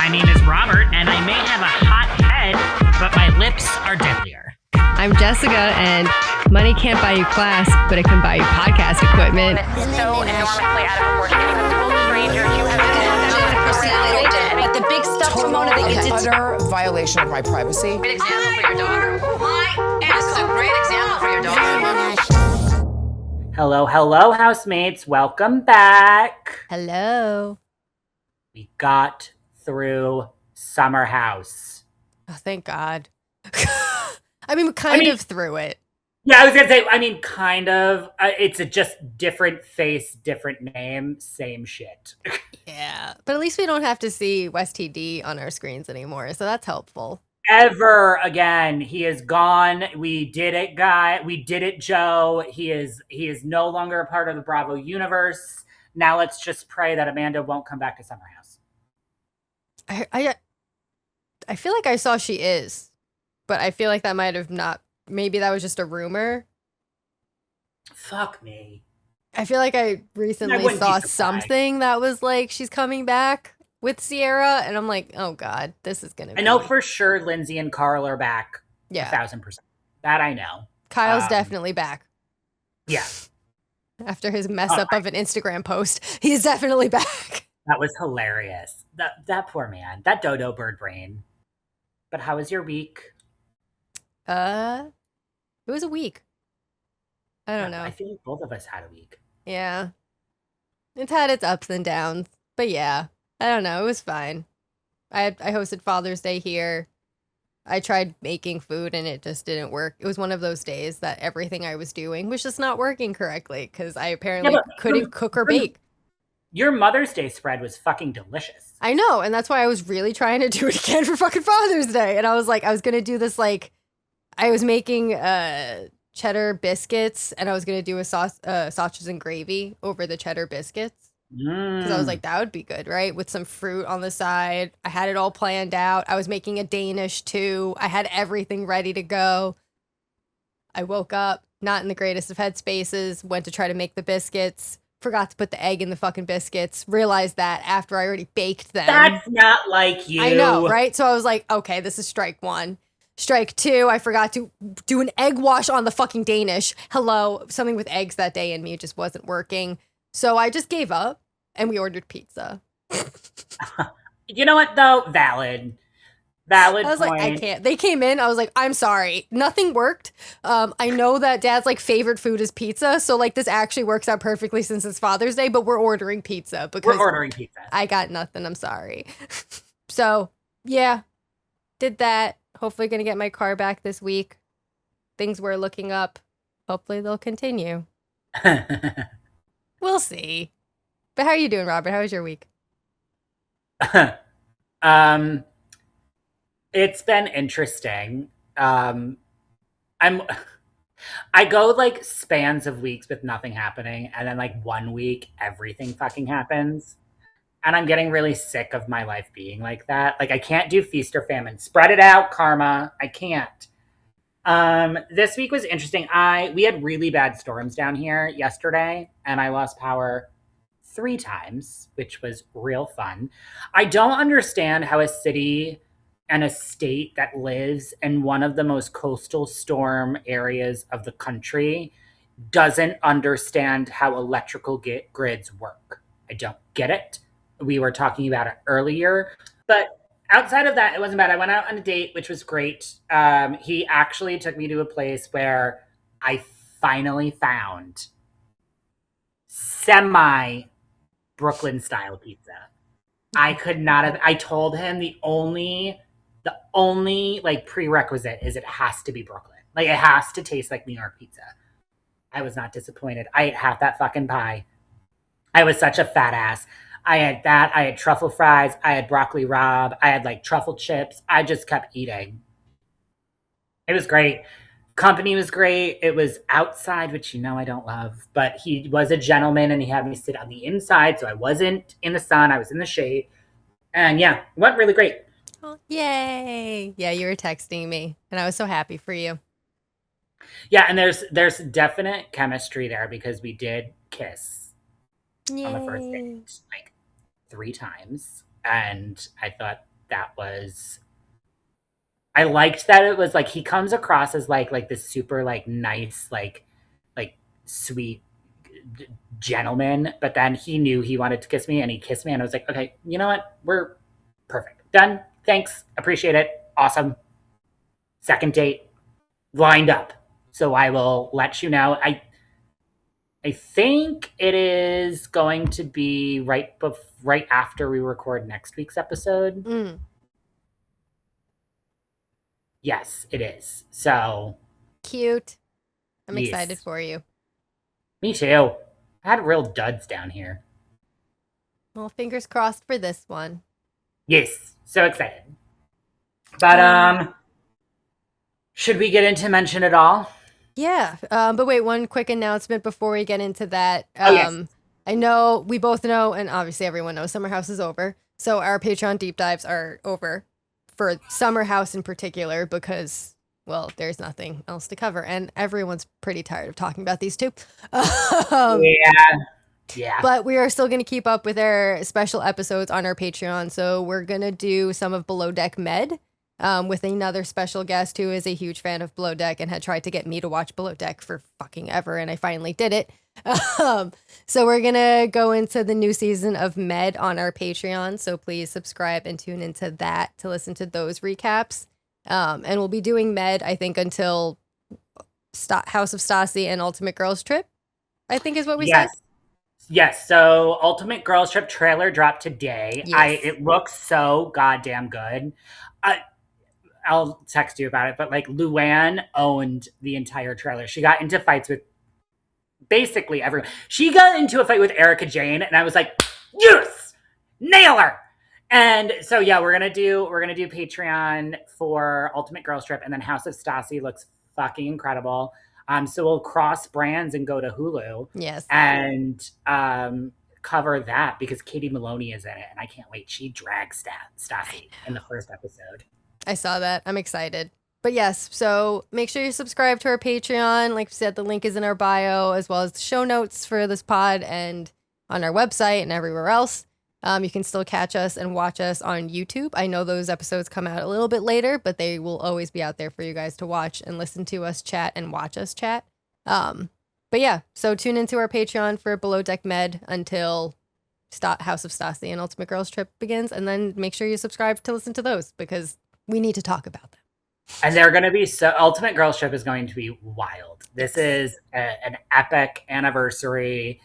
My name is Robert, and I may have a hot head, but my lips are deadlier. I'm Jessica, and money can't buy you class, but it can buy you podcast equipment. It's so enormously out of proportion. You have told strangers, you have personality, but the big stuff, Ramona, that you did. Utter violation of my privacy. Great example for your daughter. This is a great example for your daughter. Hello, housemates. Welcome back. Hello. We got through Summer House. Oh, thank God. I mean, kind of through it. Yeah, I was going to say, kind of. It's a just different face, different name, same shit. Yeah, but at least we don't have to see West TD on our screens anymore, so that's helpful. Ever again. He is gone. We did it, guy. We did it, Joe. He is no longer a part of the Bravo universe. Now let's just pray that Amanda won't come back to Summer House. I feel like I saw she is, but I feel like that might have not. Maybe that was just a rumor. Fuck me. I feel like I recently saw something that was like she's coming back with Sierra, and I'm like, oh God, this is gonna be. I know for sure Lindsay and Carl are back. Yeah. 1,000%. That I know. Kyle's definitely back. Yeah. After his mess up of an Instagram post, he's definitely back. That was hilarious. That poor man. That dodo bird brain. But how was your week? It was a week. I don't know. I feel like both of us had a week. Yeah. It's had its ups and downs. But yeah, I don't know. It was fine. I hosted Father's Day here. I tried making food and it just didn't work. It was one of those days that everything I was doing was just not working correctly because I apparently couldn't cook or bake. Your Mother's Day spread was fucking delicious. I know. And that's why I was really trying to do it again for fucking Father's Day. And I was like, I was going to do this like, I was making cheddar biscuits and I was going to do a sausage and gravy over the cheddar biscuits. Because I was like, that would be good, right? With some fruit on the side. I had it all planned out. I was making a Danish too. I had everything ready to go. I woke up, not in the greatest of headspaces, went to try to make the biscuits, forgot to put the egg in the fucking biscuits, realized that after I already baked them. That's not like you. I know, right? So I was like, okay, this is strike one. Strike two, I forgot to do an egg wash on the fucking Danish. Hello, something with eggs that day in me just wasn't working. So I just gave up and we ordered pizza. You know what though? Valid I was point. Like, I can't. They came in. I was like, I'm sorry. Nothing worked. I know that Dad's like favorite food is pizza. So like this actually works out perfectly since it's Father's Day, but we're ordering pizza because I got nothing. I'm sorry. So yeah, did that. Hopefully going to get my car back this week. Things were looking up. Hopefully they'll continue. We'll see. But how are you doing, Robert? How was your week? It's been interesting. I go like spans of weeks with nothing happening, and then like 1 week everything fucking happens. And I'm getting really sick of my life being like that. Like I can't do feast or famine. Spread it out, karma. I can't. This week was interesting. We had really bad storms down here yesterday, and I lost power 3 times, which was real fun. I don't understand how a city and a state that lives in one of the most coastal storm areas of the country doesn't understand how electrical grids work. I don't get it. We were talking about it earlier, but outside of that, it wasn't bad. I went out on a date, which was great. He actually took me to a place where I finally found semi Brooklyn style pizza. I could not have. I told him the only like prerequisite is it has to be Brooklyn. Like it has to taste like New York pizza. I was not disappointed. I ate half that fucking pie. I was such a fat ass. I had that. I had truffle fries. I had broccoli rabe. I had like truffle chips. I just kept eating. It was great. Company was great. It was outside, which you know I don't love. But he was a gentleman and he had me sit on the inside. So I wasn't in the sun. I was in the shade. And yeah, it went really great. Oh, yay. Yeah, you were texting me. And I was so happy for you. Yeah, and there's definite chemistry there because we did kiss on the first date like 3 times. And I thought that was, I liked that it was like, he comes across as like this super like nice, like sweet gentleman, but then he knew he wanted to kiss me and he kissed me and I was like, okay, you know what? We're perfect. Done. Thanks. Appreciate it. Awesome. Second date lined up. So I will let you know. I think it is going to be right after we record next week's episode. Mm. Yes, it is. So Cute. I'm yes. excited for you. Me too. I had real duds down here. Well, fingers crossed for this one. Yes, so excited. But should we get into mention it all? Yeah, but wait, one quick announcement before we get into that. Yes. I know, we both know, and obviously everyone knows Summer House is over. So our Patreon deep dives are over for Summer House in particular because, well, there's nothing else to cover. And everyone's pretty tired of talking about these two. Yeah. But we are still going to keep up with our special episodes on our Patreon. So we're going to do some of Below Deck Med with another special guest who is a huge fan of Below Deck and had tried to get me to watch Below Deck for fucking ever. And I finally did it. So we're going to go into the new season of Med on our Patreon. So please subscribe and tune into that to listen to those recaps. And we'll be doing Med, I think, until House of Stassi and Ultimate Girls Trip, I think is what we said. Yes, so Ultimate Girls Trip trailer dropped today. Yes. It looks so goddamn good. I'll text you about it, but like Luann owned the entire trailer. She got into fights with basically everyone. She got into a fight with Erica Jane, and I was like, yes, nail her. And so yeah, we're gonna do Patreon for Ultimate Girls Trip, and then House of Stassi looks fucking incredible. So we'll cross brands and go to Hulu. Yes. And cover that because Katie Maloney is in it, and I can't wait. She drags Stassi in the first episode. I saw that. I'm excited. But yes, so make sure you subscribe to our Patreon. Like I said, the link is in our bio, as well as the show notes for this pod and on our website and everywhere else. You can still catch us and watch us on YouTube. I know those episodes come out a little bit later, but they will always be out there for you guys to watch and listen to us chat and watch us chat. But yeah, so tune into our Patreon for Below Deck Med until House of Stassi and Ultimate Girls Trip begins. And then make sure you subscribe to listen to those because we need to talk about them. And they're going to be Ultimate Girls Trip is going to be wild. This is an epic anniversary.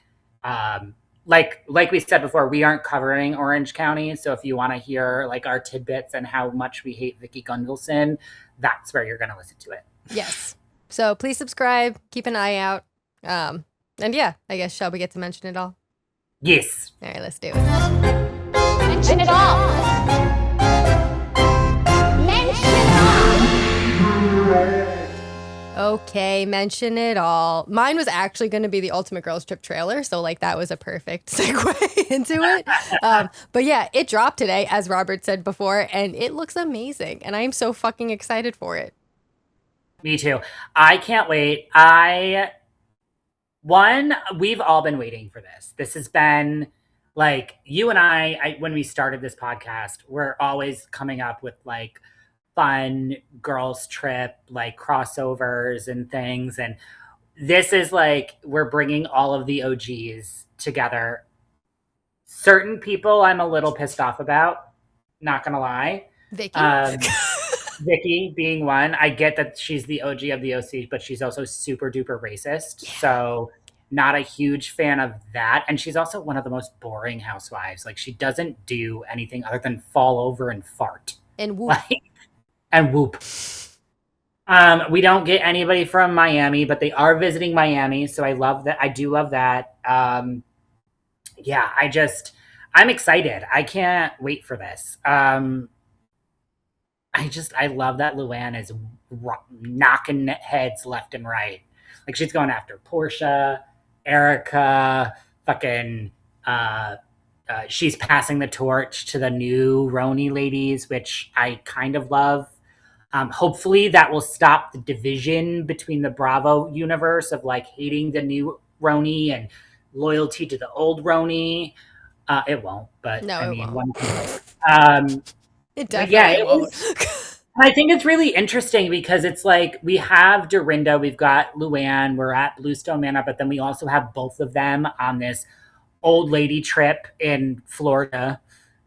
Like we said before, we aren't covering Orange County. So if you want to hear like our tidbits and how much we hate Vicki Gunvalson, that's where you're going to listen to it. Yes. So please subscribe, keep an eye out. And yeah, I guess, shall we get to mention it all? Yes. All right, let's do it. Mention it all. Mention it all. Okay, mention it all. Mine was actually going to be the Ultimate Girls Trip trailer, so like that was a perfect segue into it. But yeah, it dropped today, as Robert said before, and it looks amazing, and I am so fucking excited for it. Me too. I can't wait. We've all been waiting for this. This has been like you and I when we started this podcast, we're always coming up with like fun girls trip, like crossovers and things. And this is like, we're bringing all of the OGs together. Certain people I'm a little pissed off about, not gonna lie. Vicky. Vicky being one. I get that she's the OG of the OC, but she's also super duper racist. Yeah. So not a huge fan of that. And she's also one of the most boring housewives. Like she doesn't do anything other than fall over and fart. And whoop. And whoop. We don't get anybody from Miami, but they are visiting Miami. So I love that. I do love that. Yeah, I'm excited. I can't wait for this. I love that Luann is knocking heads left and right. Like she's going after Portia, Erica, fucking, she's passing the torch to the new RHONI ladies, which I kind of love. Hopefully that will stop the division between the Bravo universe of like hating the new RHONI and loyalty to the old RHONI. It won't, but no, I mean, won't. one can It But yeah, definitely it won't. was. And I think it's really interesting because it's like we have Dorinda, we've got Luann, we're at Bluestone Manor, but then we also have both of them on this old lady trip in Florida.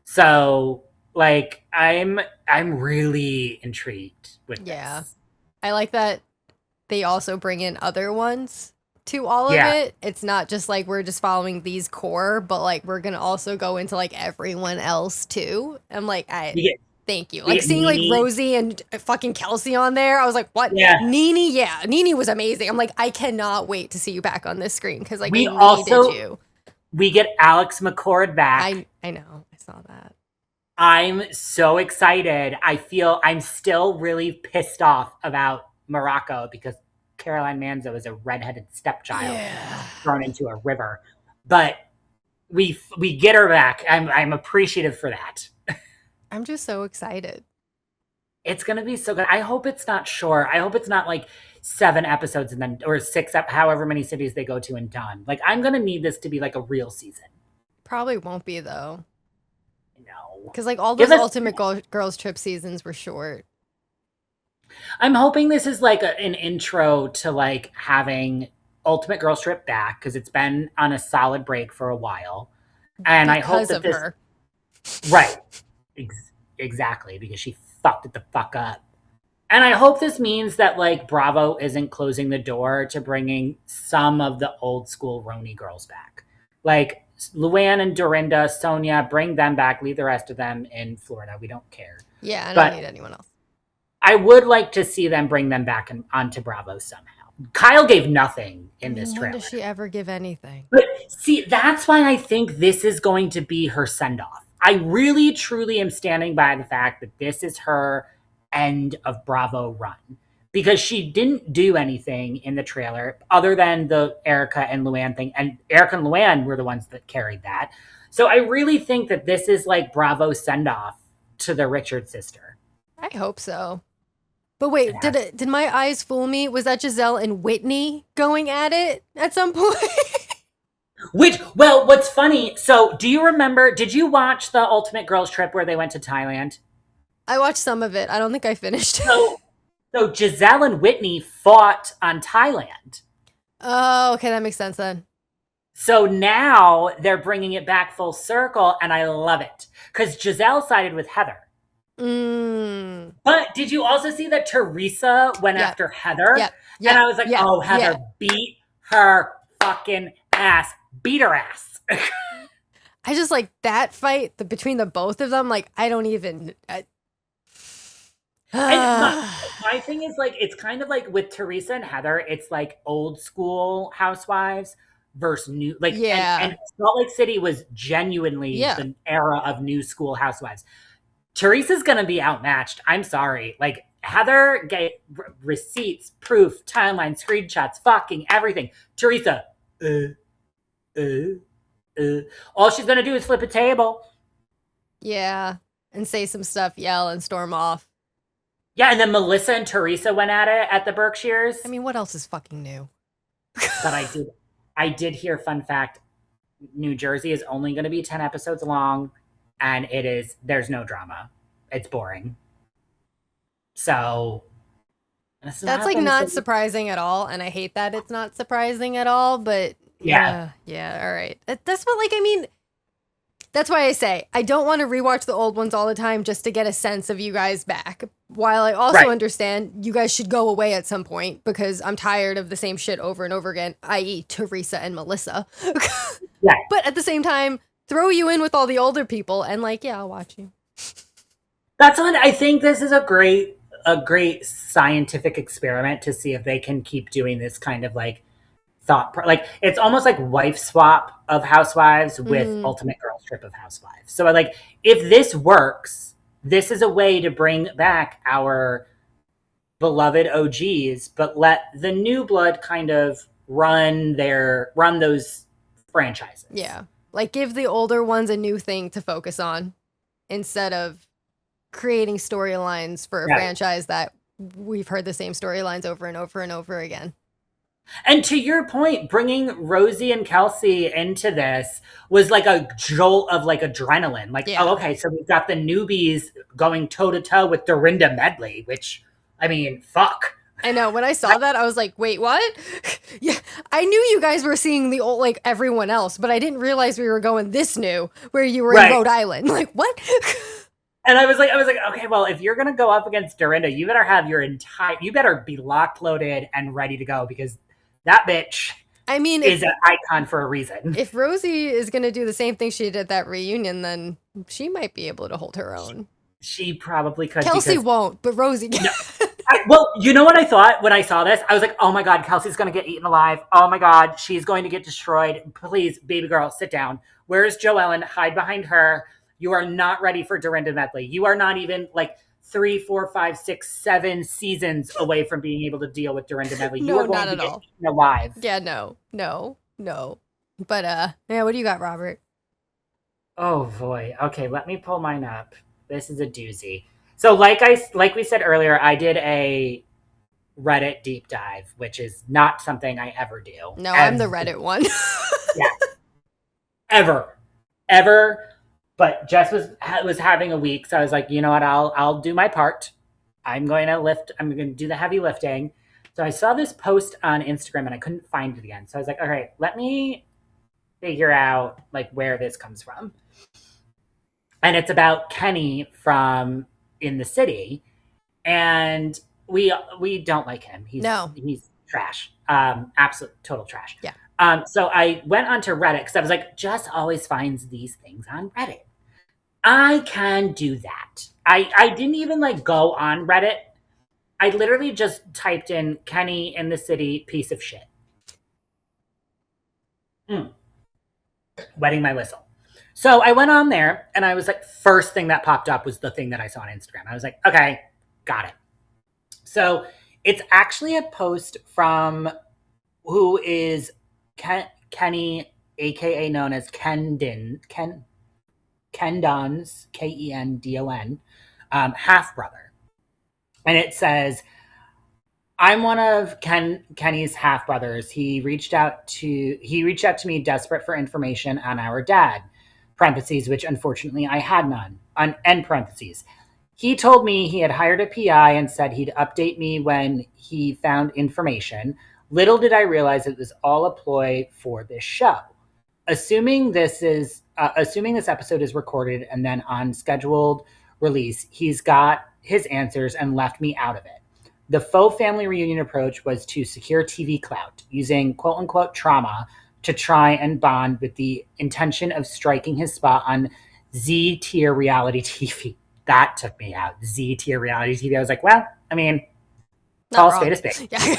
So like I'm really intrigued with Yeah. this. I like that they also bring in other ones to all of Yeah. it. It's not just like we're just following these core, but like we're gonna also go into like everyone else too. I'm like, We get thank you. we Like get seeing like Nene. Rosie and fucking Kelsey on there, I was like, what? Yeah. Nene, yeah, Nene was amazing. I'm like, I cannot wait to see you back on this screen because like We I needed also you. we get Alex McCord back. I know, I saw that. I'm so excited. I feel I'm still really pissed off about Morocco because Caroline Manzo is a redheaded stepchild thrown into a river. But we get her back. I'm appreciative for that. I'm just so excited. It's gonna be so good. I hope it's not short. I hope it's not like 7 episodes and then or 6 however many cities they go to and done. Like I'm gonna need this to be like a real season. Probably won't be though. No. Because like all Give those us- Ultimate Girls Trip seasons were short. I'm hoping this is like an intro to like having Ultimate Girls Trip back because it's been on a solid break for a while, and I hope Because that of this her. right, exactly because she fucked it the fuck up, and I hope this means that like Bravo isn't closing the door to bringing some of the old school RHONY girls back, like Luann and Dorinda, Sonia, bring them back, leave the rest of them in Florida. We don't care. Yeah, I But- don't need anyone else. I would like to see them bring them back onto Bravo somehow. Kyle gave nothing in this When trailer. does she ever give anything? But see, that's why I think this is going to be her send off. I really, truly am standing by the fact that this is her end of Bravo run because she didn't do anything in the trailer other than the Erica and Luann thing. And Erica and Luann were the ones that carried that. So I really think that this is like Bravo's send off to the Richard sister. I hope so. But wait, did my eyes fool me? Was that Giselle and Whitney going at it at some point? What's funny, so do you remember, did you watch the Ultimate Girls Trip where they went to Thailand? I watched some of it. I don't think I finished. So Giselle and Whitney fought on Thailand. Oh, okay, that makes sense then. So now they're bringing it back full circle, and I love it. Because Giselle sided with Heather. But did you also see that Teresa went after Heather? Yeah. And I was like, oh, Heather, beat her fucking ass. Beat her ass. I just like that fight between the both of them. Like, I don't even. My thing is like, it's kind of like with Teresa and Heather, it's like old school housewives versus new. Like, and Salt Lake City was genuinely the era of new school housewives. Teresa's going to be outmatched. I'm sorry. Like, Heather gave receipts, proof, timeline, screenshots, fucking everything. Teresa, all she's going to do is flip a table. Yeah. And say some stuff, yell, and storm off. Yeah, and then Melissa and Teresa went at it at the Berkshires. I mean, what else is fucking new? But I did hear, fun fact, New Jersey is only going to be 10 episodes long, and there's no drama. It's boring. So that's like not surprising at all, and I hate that it's not surprising at all, but yeah, all right. That's what, like, I mean, that's why I say I don't want to rewatch the old ones all the time just to get a sense of you guys back. While I also understand you guys should go away at some point because I'm tired of the same shit over and over again, i.e. Teresa and Melissa. But at the same time, throw you in with all the older people and like, yeah, I'll watch you. That's what I think. This is a great scientific experiment to see if they can keep doing this kind of like like it's almost like wife swap of housewives with Ultimate Girls Trip of Housewives. So like if this works, this is a way to bring back our beloved OGs, but let the new blood kind of run those franchises. Yeah. Like give the older ones a new thing to focus on instead of creating storylines for a franchise that we've heard the same storylines over and over and over again. And to your point, bringing Rosie and Kelsey into this was like a jolt of like adrenaline. Like, Yeah. oh, okay, so we've got the newbies going toe to toe with Dorinda Medley, which, I mean, fuck. I know. When I saw that, I was like, wait, what? Yeah, I knew you guys were seeing the old, like everyone else, but I didn't realize we were going this new, where you were in Rhode Island. Like, what? And I was like, okay, well, if you're gonna go up against Dorinda, you better have you better be locked, loaded, and ready to go, because that bitch, I mean, is an icon for a reason. If Rosie is gonna do the same thing she did at that reunion, then she might be able to hold her own. She probably could. Kelsey won't, but Rosie can. No, well, you know what I thought when I saw this? I was like, oh my God, Kelsey's going to get eaten alive. Oh my God, she's going to get destroyed. Please, baby girl, sit down. Where's Joellen? Hide behind her. You are not ready for Dorinda Medley. You are not even like 3, 4, 5, 6, 7 seasons away from being able to deal with Dorinda Medley. No, you are going to get eaten alive. Yeah, no. But yeah, what do you got, Robert? Oh boy. Okay, let me pull mine up. This is a doozy. So like we said earlier, I did a Reddit deep dive, which is not something I ever do. No, I'm the Reddit one. Yeah. Ever. But Jess was having a week, so I was like, you know what, I'll do my part. I'm going to do the heavy lifting. So I saw this post on Instagram and I couldn't find it again. So I was like, all right, let me figure out like where this comes from. And it's about Kenny from In the City. And we don't like him. He's trash. Absolute total trash. Yeah. So I went onto Reddit because I was like, Jess always finds these things on Reddit. I can do that. I didn't even like go on Reddit. I literally just typed in Kenny in the City piece of shit. Wetting my whistle. So I went on there and I was like, first thing that popped up was the thing that I saw on Instagram. I was like, okay, got it. So it's actually a post from who is Kenny, aka known as Kendon's, Kendon, half brother. And it says, I'm one of Kenny's half brothers. He reached out to me desperate for information on our dad, parentheses, which unfortunately I had none, end parentheses. He told me he had hired a PI and said he'd update me when he found information. Little did I realize it was all a ploy for this show. Assuming this episode is recorded and then on scheduled release, he's got his answers and left me out of it. The faux family reunion approach was to secure TV clout, using quote-unquote trauma to try and bond with the intention of striking his spot on Z-tier reality TV. That took me out. Z-tier reality TV. I was like, well, I mean, call a spade a spade. Yeah.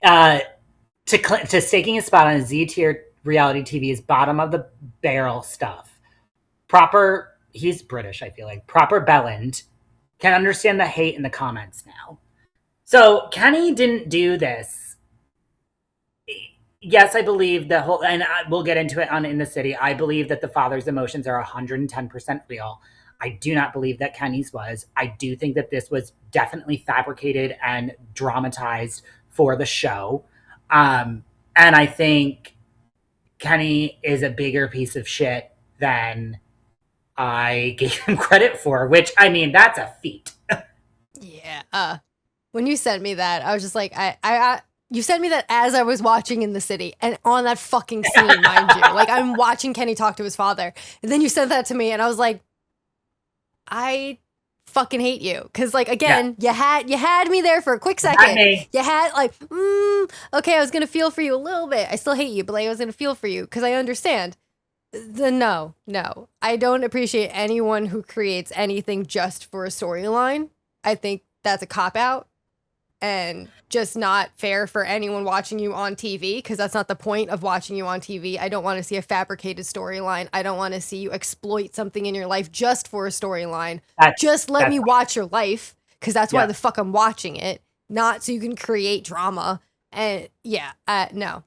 Yes. To staking his spot on Z-tier reality TV is bottom of the barrel stuff. He's British, I feel like. Proper Belland. Can understand the hate in the comments now. So Kenny didn't do this. Yes, I believe the whole, and we'll get into it on In the City. I believe that the father's emotions are 110% real. I do not believe that Kenny's was. I do think that this was definitely fabricated and dramatized for the show. And I think Kenny is a bigger piece of shit than I gave him credit for, which, I mean, that's a feat. Yeah. When you sent me that, I was just like, you sent me that as I was watching In the City and on that fucking scene, mind you. Like, I'm watching Kenny talk to his father. And then you sent that to me and I was like, I fucking hate you. Cause like, again, you had me there for a quick second. You had like, okay, I was going to feel for you a little bit. I still hate you, but like, I was going to feel for you because I understand. No. I don't appreciate anyone who creates anything just for a storyline. I think that's a cop-out and just not fair for anyone watching you on TV, because that's not the point of watching you on TV. I don't want to see a fabricated storyline. I don't want to see you exploit something in your life just for a storyline. Just let me watch your life, because that's why the fuck I'm watching it, not so you can create drama. And no.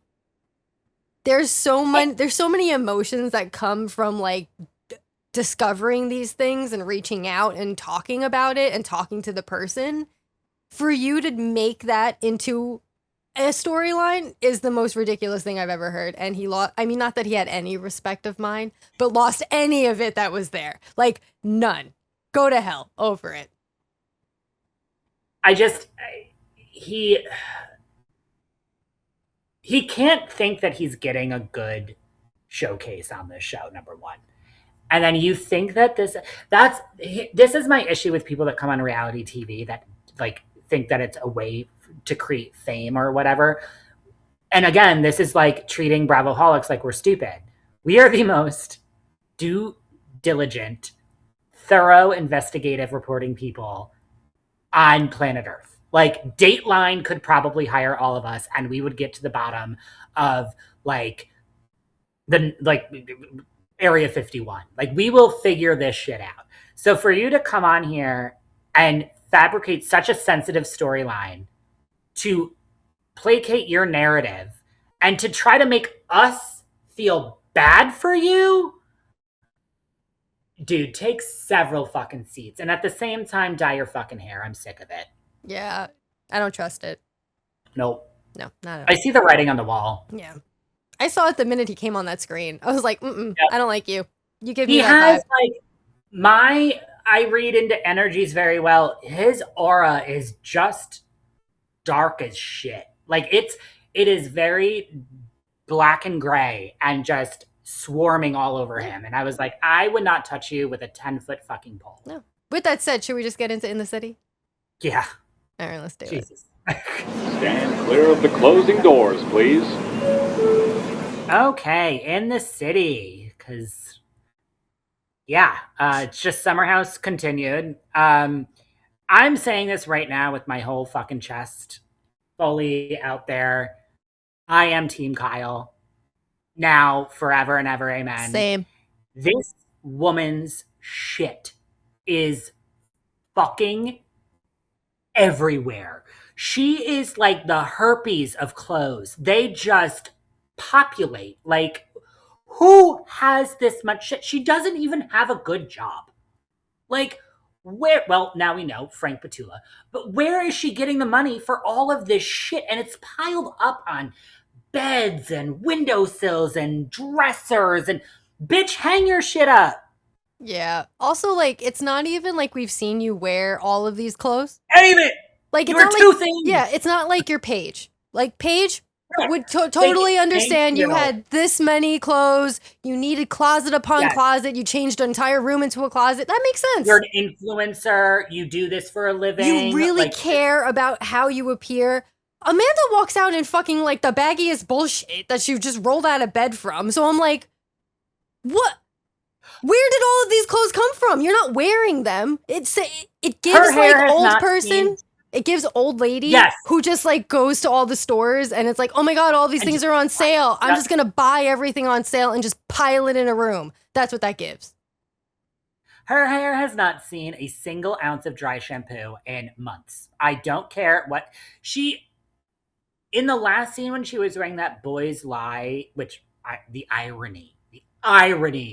There's so many emotions that come from like discovering these things and reaching out and talking about it and talking to the person. For you to make that into a storyline is the most ridiculous thing I've ever heard. And he lost, I mean, not that he had any respect of mine, but lost any of it that was there. Like, none. Go to hell over it. He can't think that he's getting a good showcase on this show, number one. And then you think that this is my issue with people that come on reality TV that like think that it's a way to create fame or whatever. And again, this is like treating Bravoholics like we're stupid. We are the most diligent, thorough, investigative reporting people on planet Earth. Like Dateline could probably hire all of us and we would get to the bottom of Area 51. Like we will figure this shit out. So for you to come on here and fabricate such a sensitive storyline to placate your narrative and to try to make us feel bad for you, dude, take several fucking seats. And at the same time, dye your fucking hair. I'm sick of it. Yeah, I don't trust it. Nope. No, not at all. I see the writing on the wall. Yeah. I saw it the minute he came on that screen. I was like, yep. I don't like you. You give me he that has vibe. I read into energies very well. His aura is just dark as shit. Like it is very black and gray and just swarming all over him. And I was like, I would not touch you with a 10-foot fucking pole. No. With that said, should we just get into In the City? Yeah. All right, let's do Jesus. it. Stand clear of the closing doors, please. Okay, In the City, because it's just Summer House continued. I'm saying this right now with my whole fucking chest fully out there. I am Team Kyle. Now, forever and ever, amen. Same. This woman's shit is fucking everywhere. She is like the herpes of clothes. They just populate. Like, who has this much shit? She doesn't even have a good job. Like, where? Well, now we know, Frank Petula. But where is she getting the money for all of this shit? And it's piled up on beds and windowsills and dressers and bitch, hang your shit up. Yeah. Also, like, it's not even like we've seen you wear all of these clothes. Anyway, like you it's were not two like, things. Yeah, it's not like your Paige. Like Paige would totally understand you had this many clothes. You needed closet upon closet. You changed an entire room into a closet. That makes sense. You're an influencer. You do this for a living. You really care about how you appear. Amanda walks out in fucking like the baggiest bullshit that she just rolled out of bed from. So I'm like, what? Where did all of these clothes come from? You're not wearing them. It gives like old person. It gives old lady who just like goes to all the stores and it's like, oh my God, all these things are on sale. I'm just going to buy everything on sale and just pile it in a room. That's what that gives. Her hair has not seen a single ounce of dry shampoo in months. I don't care what in the last scene when she was wearing that boy's lie, the irony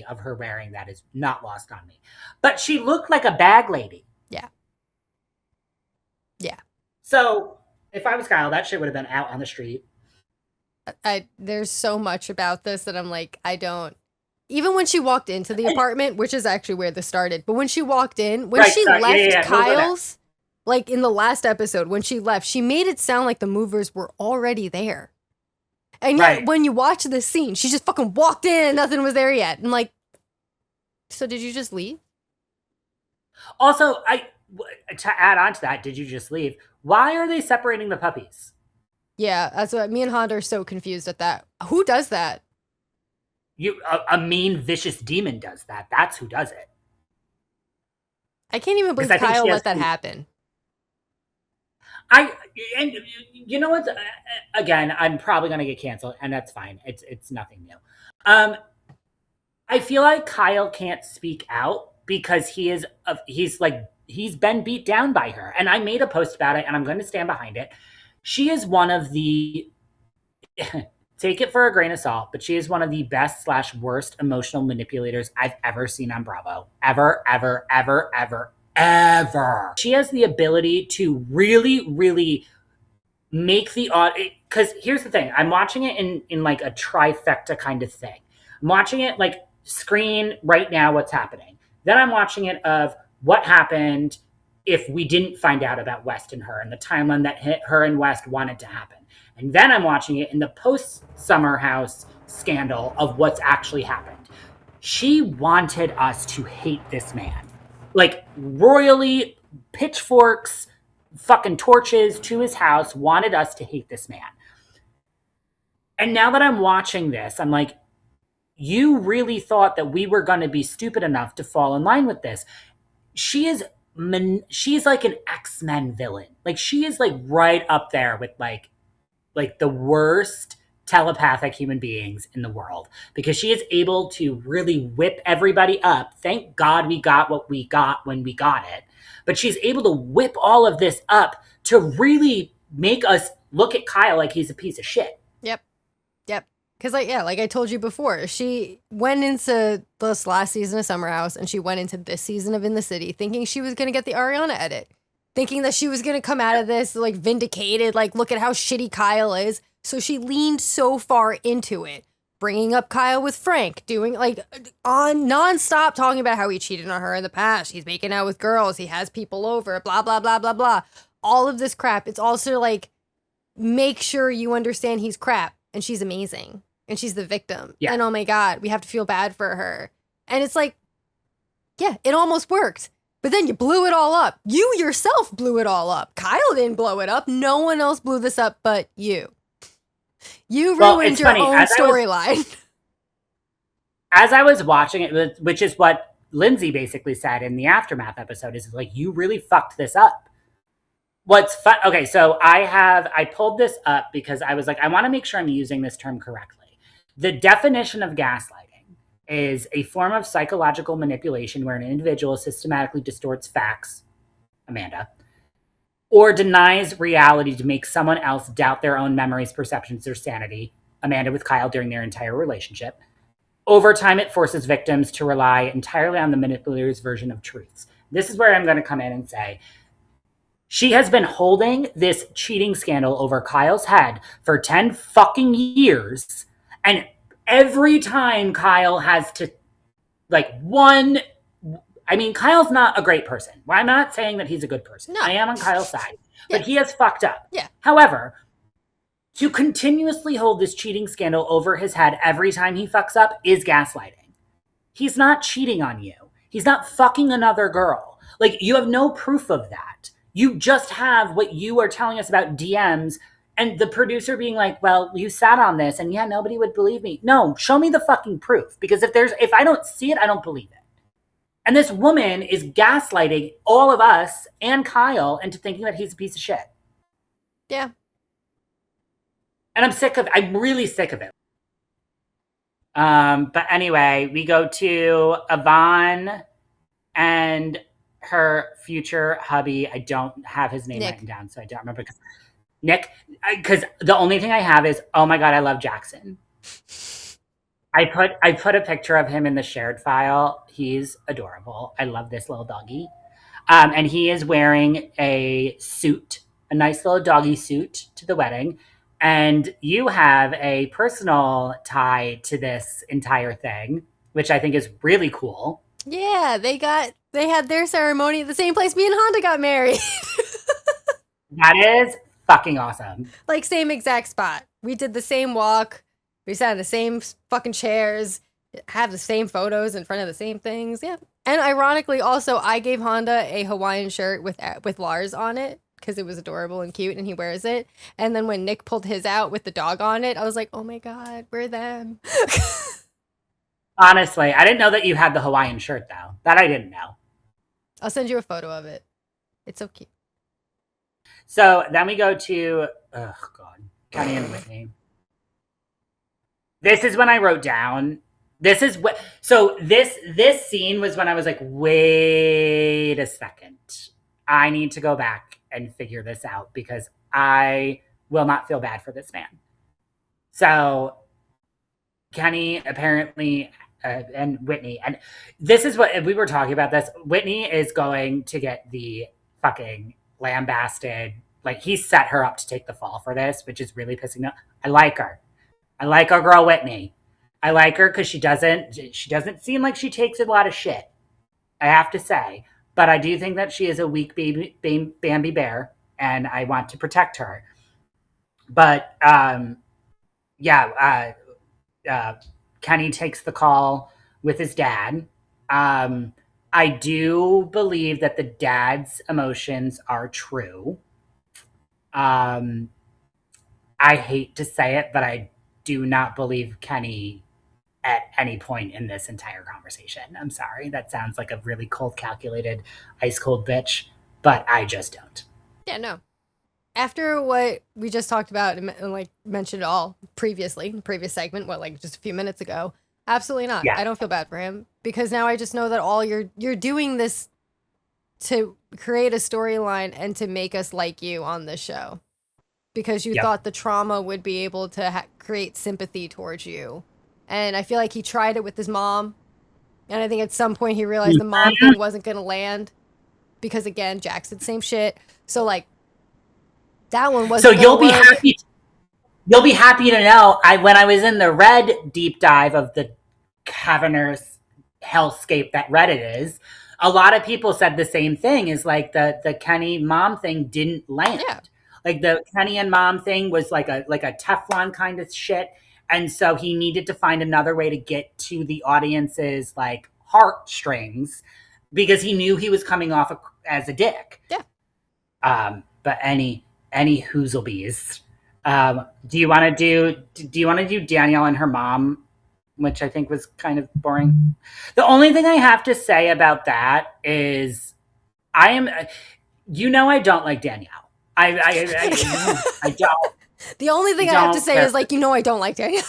of her wearing that is not lost on me. But she looked like a bag lady. Yeah. Yeah. So if I was Kyle, that shit would have been out on the street. There's so much about this that I'm like, I don't. Even when she walked into the apartment, which is actually where this started, but when she walked in, she left Kyle's, like in the last episode, when she left, she made it sound like the movers were already there. And yet, when you watch this scene, she just fucking walked in and nothing was there yet. And like, so did you just leave? Also, to add on to that, did you just leave? Why are they separating the puppies? Yeah, that's what me and Honda are so confused at that. Who does that? A mean, vicious demon does that. That's who does it. I can't even believe Kyle let that happen. And you know what? Again, I'm probably gonna get canceled, and that's fine. It's nothing new. I feel like Kyle can't speak out because he's been beat down by her, and I made a post about it, and I'm going to stand behind it. She is one of the take it for a grain of salt, but she is one of the best / worst emotional manipulators I've ever seen on Bravo. Ever, ever, ever, ever, ever. She has the ability to really, really make the audience, because here's the thing. I'm watching it in like a trifecta kind of thing. I'm watching it like screen right now what's happening. Then I'm watching it of what happened if we didn't find out about West and her and the timeline that her and West wanted to happen. And then I'm watching it in the post-Summer House scandal of what's actually happened. She wanted us to hate this man. Like, royally, pitchforks, fucking torches to his house, wanted us to hate this man. And now that I'm watching this, I'm like, you really thought that we were going to be stupid enough to fall in line with this. She's like an X-Men villain. Like, she is like right up there with like the worst telepathic human beings in the world, because she is able to really whip everybody up. Thank God we got what we got when we got it. But she's able to whip all of this up to really make us look at Kyle like he's a piece of shit. Yep. Because, like I told you before, she went into this last season of Summer House and she went into this season of In the City thinking she was going to get the Ariana edit. Thinking that she was going to come out of this, like, vindicated, like, look at how shitty Kyle is. So she leaned so far into it. Bringing up Kyle with Frank, doing, like, on nonstop talking about how he cheated on her in the past. He's making out with girls. He has people over, blah, blah, blah, blah, blah. All of this crap. It's also, like, make sure you understand he's crap. And she's amazing. And she's the victim. Yeah. And oh my God, we have to feel bad for her. And it's like, yeah, it almost worked. But then you blew it all up. You yourself blew it all up. Kyle didn't blow it up. No one else blew this up but you. You ruined your own storyline. As I was watching it, which is what Lindsay basically said in the Aftermath episode, is like, you really fucked this up. What's fun? Okay, so I pulled this up because I was like, I want to make sure I'm using this term correctly. The definition of gaslighting is a form of psychological manipulation where an individual systematically distorts facts, Amanda, or denies reality to make someone else doubt their own memories, perceptions, or sanity, Amanda with Kyle during their entire relationship. Over time, it forces victims to rely entirely on the manipulator's version of truths. This is where I'm going to come in and say, she has been holding this cheating scandal over Kyle's head for 10 fucking years. And every time Kyle has to, Kyle's not a great person. Well, I'm not saying that he's a good person. No. I am on Kyle's side. But he has fucked up. Yeah. However, to continuously hold this cheating scandal over his head every time he fucks up is gaslighting. He's not cheating on you. He's not fucking another girl. Like, you have no proof of that. You just have what you are telling us about DMs and the producer being like, well, you sat on this and yeah, nobody would believe me. No, show me the fucking proof. Because if I don't see it, I don't believe it. And this woman is gaslighting all of us and Kyle into thinking that he's a piece of shit. Yeah. And I'm really sick of it. But anyway, we go to Yvonne and her future hubby. I don't have his name written down, so I don't remember. Nick, because the only thing I have is, oh my God, I love Jackson. I put a picture of him in the shared file. He's adorable. I love this little doggy. And he is wearing a suit, a nice little doggy suit to the wedding. And you have a personal tie to this entire thing, which I think is really cool. Yeah, they had their ceremony at the same place me and Honda got married. That is fucking awesome. Like, same exact spot. We did the same walk. We sat in the same fucking chairs, have the same photos in front of the same things. Yeah. And ironically, also, I gave Honda a Hawaiian shirt with Lars on it because it was adorable and cute and he wears it. And then when Nick pulled his out with the dog on it, I was like, oh my God, we're them. Honestly, I didn't know that you had the Hawaiian shirt, though. That I didn't know. I'll send you a photo of it. It's so cute. So then we go to, Kenny and Whitney. This is when I wrote down, this scene was when I was like, wait a second. I need to go back and figure this out because I will not feel bad for this man. So Kenny apparently, and Whitney, and this is what, we were talking about this, Whitney is going to get the fucking lambasted, Like, he set her up to take the fall for this, which is really pissing me off. I like her. I like our girl Whitney. I like her because she doesn't seem like she takes a lot of shit, I have to say. But I do think that she is a weak Bambi bear, and I want to protect her. But Kenny takes the call with his dad. I do believe that the dad's emotions are true. I hate to say it, but I do not believe Kenny at any point in this entire conversation. I'm sorry. That sounds like a really cold, calculated, ice cold bitch, but I just don't. Yeah, no. After what we just talked about and like mentioned all previously, in the previous segment, like just a few minutes ago, absolutely not. Yeah. I don't feel bad for him because now I just know that all you're doing this to create a storyline and to make us like you on this show because you thought the trauma would be able to create sympathy towards you. And I feel like he tried it with his mom. And I think at some point he realized the mom thing wasn't going to land because, again, Jax did the same shit. So, like, that one wasn't. So you'll be happy. You'll be happy to know when I was in the Red deep dive of the cavernous hellscape that Reddit is, a lot of people said the same thing. Is like the Kenny mom thing didn't land. Yeah. Like the Kenny and mom thing was like a Teflon kind of shit, and so he needed to find another way to get to the audience's like heartstrings because he knew he was coming off as a dick. Yeah. But any hoozlebees. Do you want to do Danielle and her mom, which I think was kind of boring? The only thing I have to say about that is I don't like Danielle. I don't. The only thing I have to say is like, I don't like Danielle.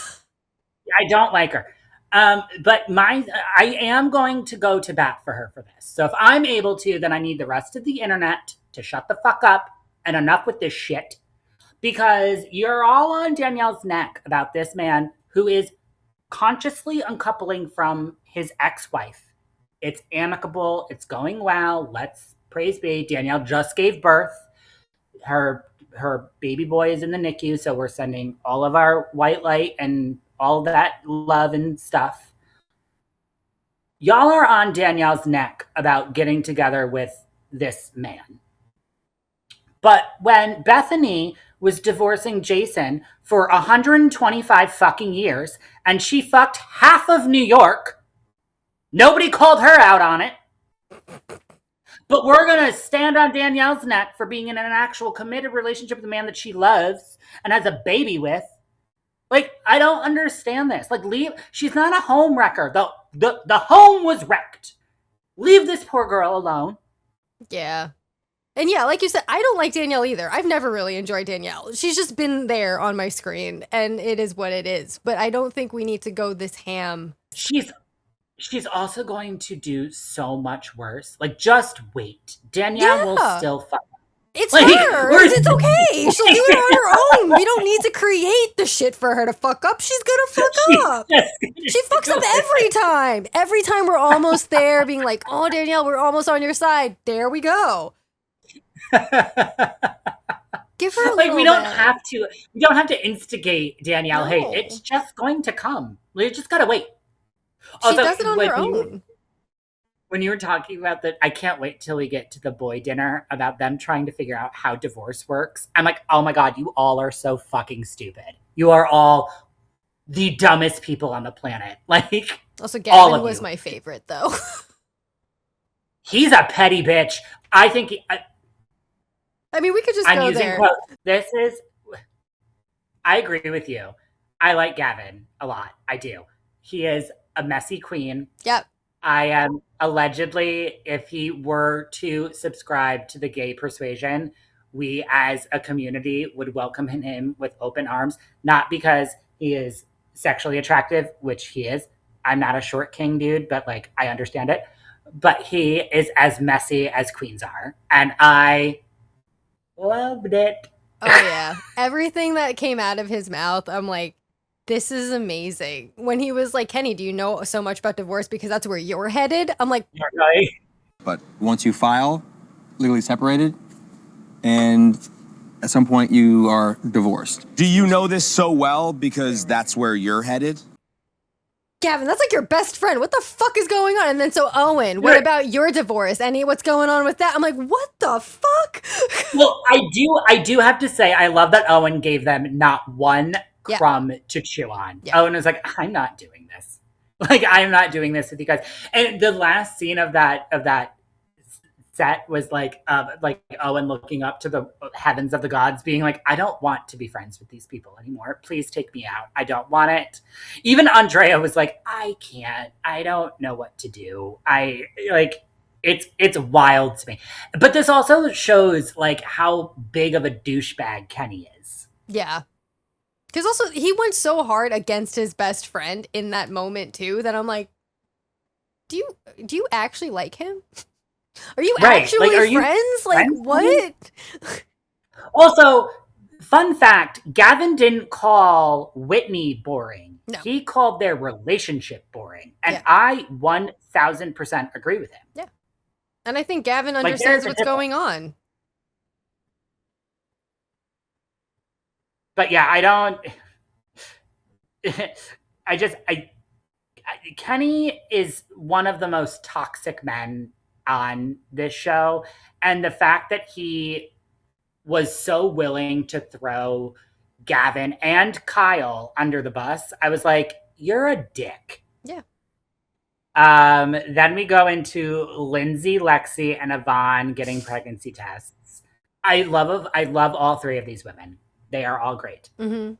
I don't like her. But I am going to go to bat for her for this. So if I'm able to, then I need the rest of the internet to shut the fuck up and enough with this shit. Because you're all on Danielle's neck about this man who is consciously uncoupling from his ex-wife. It's amicable. It's going well. Let's praise be. Danielle just gave birth. Her baby boy is in the NICU, so we're sending all of our white light and all that love and stuff. Y'all are on Danielle's neck about getting together with this man. But when Bethany was divorcing Jason for 125 fucking years and she fucked half of New York, nobody called her out on it. But we're going to stand on Danielle's neck for being in an actual committed relationship with a man that she loves and has a baby with. Like, I don't understand this. Like, she's not a home wrecker. The home was wrecked. Leave this poor girl alone. Yeah. And yeah, like you said, I don't like Danielle either. I've never really enjoyed Danielle. She's just been there on my screen, and it is what it is. But I don't think we need to go this ham. She's also going to do so much worse. Like, just wait. Danielle will still fuck. It's her. It's okay. She'll do it on her own. We don't need to create the shit for her to fuck up. She's gonna fuck up. She fucks up every time. Every time we're almost there, being like, "Oh, Danielle, we're almost on your side." There we go. Give her a little we don't have to instigate Danielle. No. Hey, it's just going to come. We just gotta wait. She does it on her own. When you were talking about I can't wait till we get to the boy dinner about them trying to figure out how divorce works. I'm like, oh my God, you all are so fucking stupid. You are all the dumbest people on the planet. Like, also, Gavin was my favorite, though. He's a petty bitch. I think. I mean, we could just go there. I agree with you. I like Gavin a lot. I do. He is a messy queen. Yep. I am allegedly, if he were to subscribe to the gay persuasion, we as a community would welcome him with open arms, not because he is sexually attractive, which he is. I'm not a short king dude, but like, I understand it. But he is as messy as queens are. And I loved it. Oh, yeah. Everything that came out of his mouth, I'm like, this is amazing. When he was like, Kenny, do you know so much about divorce because that's where you're headed? I'm like, but once you file, legally separated, and at some point you are divorced. Do you know this so well because that's where you're headed? Gavin, that's like your best friend. What the fuck is going on? And then so Owen, what about your divorce? What's going on with that? I'm like, what the fuck? Well, I do have to say, I love that Owen gave them not one crumb to chew on. Yeah. Owen was like, I'm not doing this. Like, I'm not doing this with you guys. And the last scene of that set was like Owen looking up to the heavens of the gods being like, I don't want to be friends with these people anymore. Please take me out. I don't want it. Even Andrea was like, I can't. I don't know what to do. It's wild to me. But this also shows like how big of a douchebag Kenny is. Yeah. Because also he went so hard against his best friend in that moment too that I'm like, do you actually like him? Are you actually friends? Like, what? Also, fun fact, Gavin didn't call Whitney boring. No. He called their relationship boring. And I 1000% agree with him. Yeah. And I think Gavin understands what's going on. But yeah, Kenny is one of the most toxic men on this show, and the fact that he was so willing to throw Gavin and Kyle under the bus, I was like, you're a dick. Yeah. Then we go into Lindsay, Lexi, and Yvonne getting pregnancy tests. I love all three of these women. They are all great. Mm-hmm.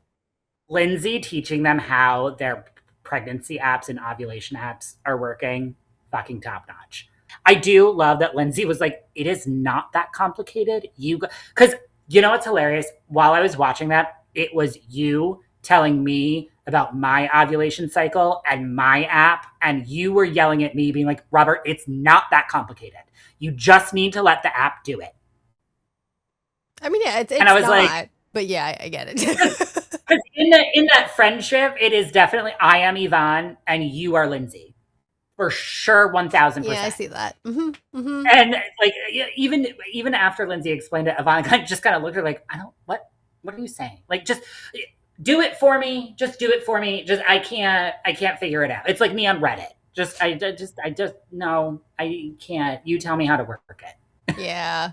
Lindsay teaching them how their pregnancy apps and ovulation apps are working, fucking top notch. I do love that Lindsay was like, it is not that complicated. Because you know what's hilarious? While I was watching that, it was you telling me about my ovulation cycle and my app, and you were yelling at me being like, Robert, it's not that complicated. You just need to let the app do it. I mean, yeah, it's and I was not, like, but yeah, I get it. Because in that friendship, it is definitely I am Yvonne and you are Lindsay. For sure, 1000%. Yeah, I see that. Mm-hmm, mm-hmm. And like even after Lindsay explained it, Yvonne just kind of looked at her like, what are you saying? Like, just do it for me. Just do it for me. Just I can't figure it out. It's like me on Reddit. No, I can't. You tell me how to work it. Yeah.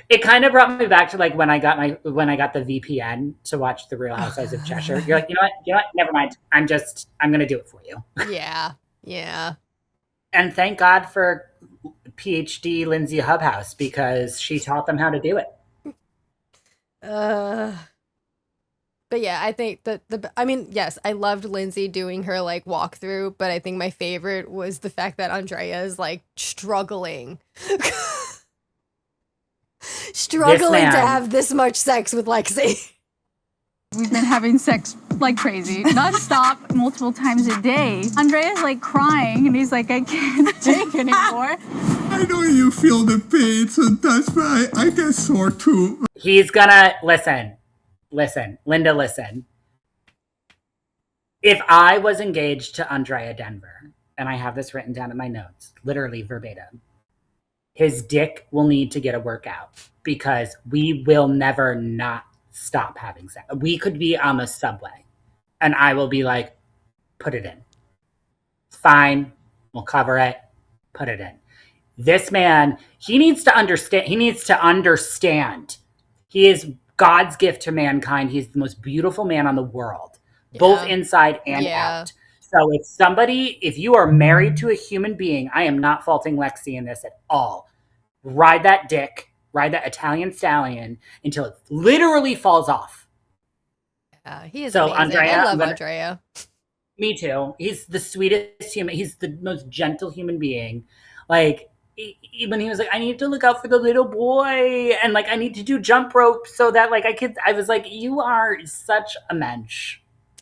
It kind of brought me back to like when I got the VPN to watch the Real Housewives of Cheshire. You're like, you know what? Never mind. I'm gonna do it for you. Yeah. Yeah. And thank God for PhD Lindsay Hubhouse because she taught them how to do it. But yeah, I think that yes, I loved Lindsay doing her like walkthrough, but I think my favorite was the fact that Andrea is like struggling to have this much sex with Lexi. We've been having sex like crazy, nonstop, multiple times a day. Andrea's like crying, and he's like, I can't take anymore. I know you feel the pain sometimes, but I get sore too. He's gonna listen, Linda, listen. If I was engaged to Andrea Denver, and I have this written down in my notes, literally verbatim, his dick will need to get a workout because we will never not stop having sex. We could be on the subway and I will be like, put it in. It's fine. We'll cover it. Put it in. This man, he needs to understand. He is God's gift to mankind. He's the most beautiful man on the world, both inside and out. So if you are married to a human being, I am not faulting Lexi in this at all. Ride that dick. Ride that Italian stallion until it literally falls off. Yeah, he is amazing. Andrea, I love Andrea. Me too. He's the sweetest human. He's the most gentle human being. Like, when he was like, I need to look out for the little boy. And, like, I need to do jump rope so that, like, I was like, you are such a mensch.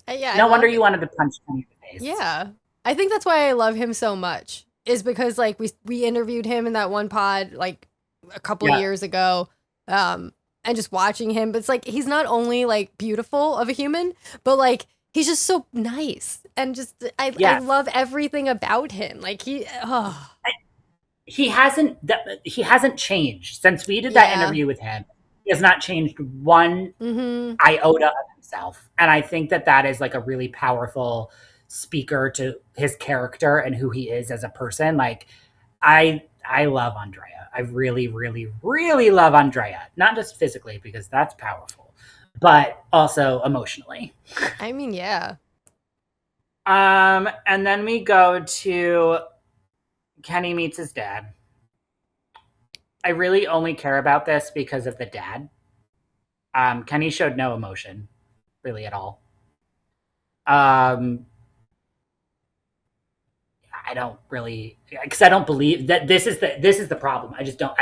Yeah. No wonder you wanted to punch him in the face. Yeah. I think that's why I love him so much. Is because, like, we interviewed him in that one pod, like, a couple of years ago, and just watching him, but it's like he's not only like beautiful of a human, but like he's just so nice and just I love everything about him. Like he hasn't changed since we did that interview with him. He has not changed one iota of himself. And I think that that is like a really powerful speaker to his character and who he is as a person. Like, I love Andrea. I really, really, really love Andrea. Not just physically, because that's powerful, but also emotionally. I mean, yeah. And then we go to Kenny meets his dad. I really only care about this because of the dad. Kenny showed no emotion, really, at all. I don't really, because I don't believe that this is the problem. I just don't.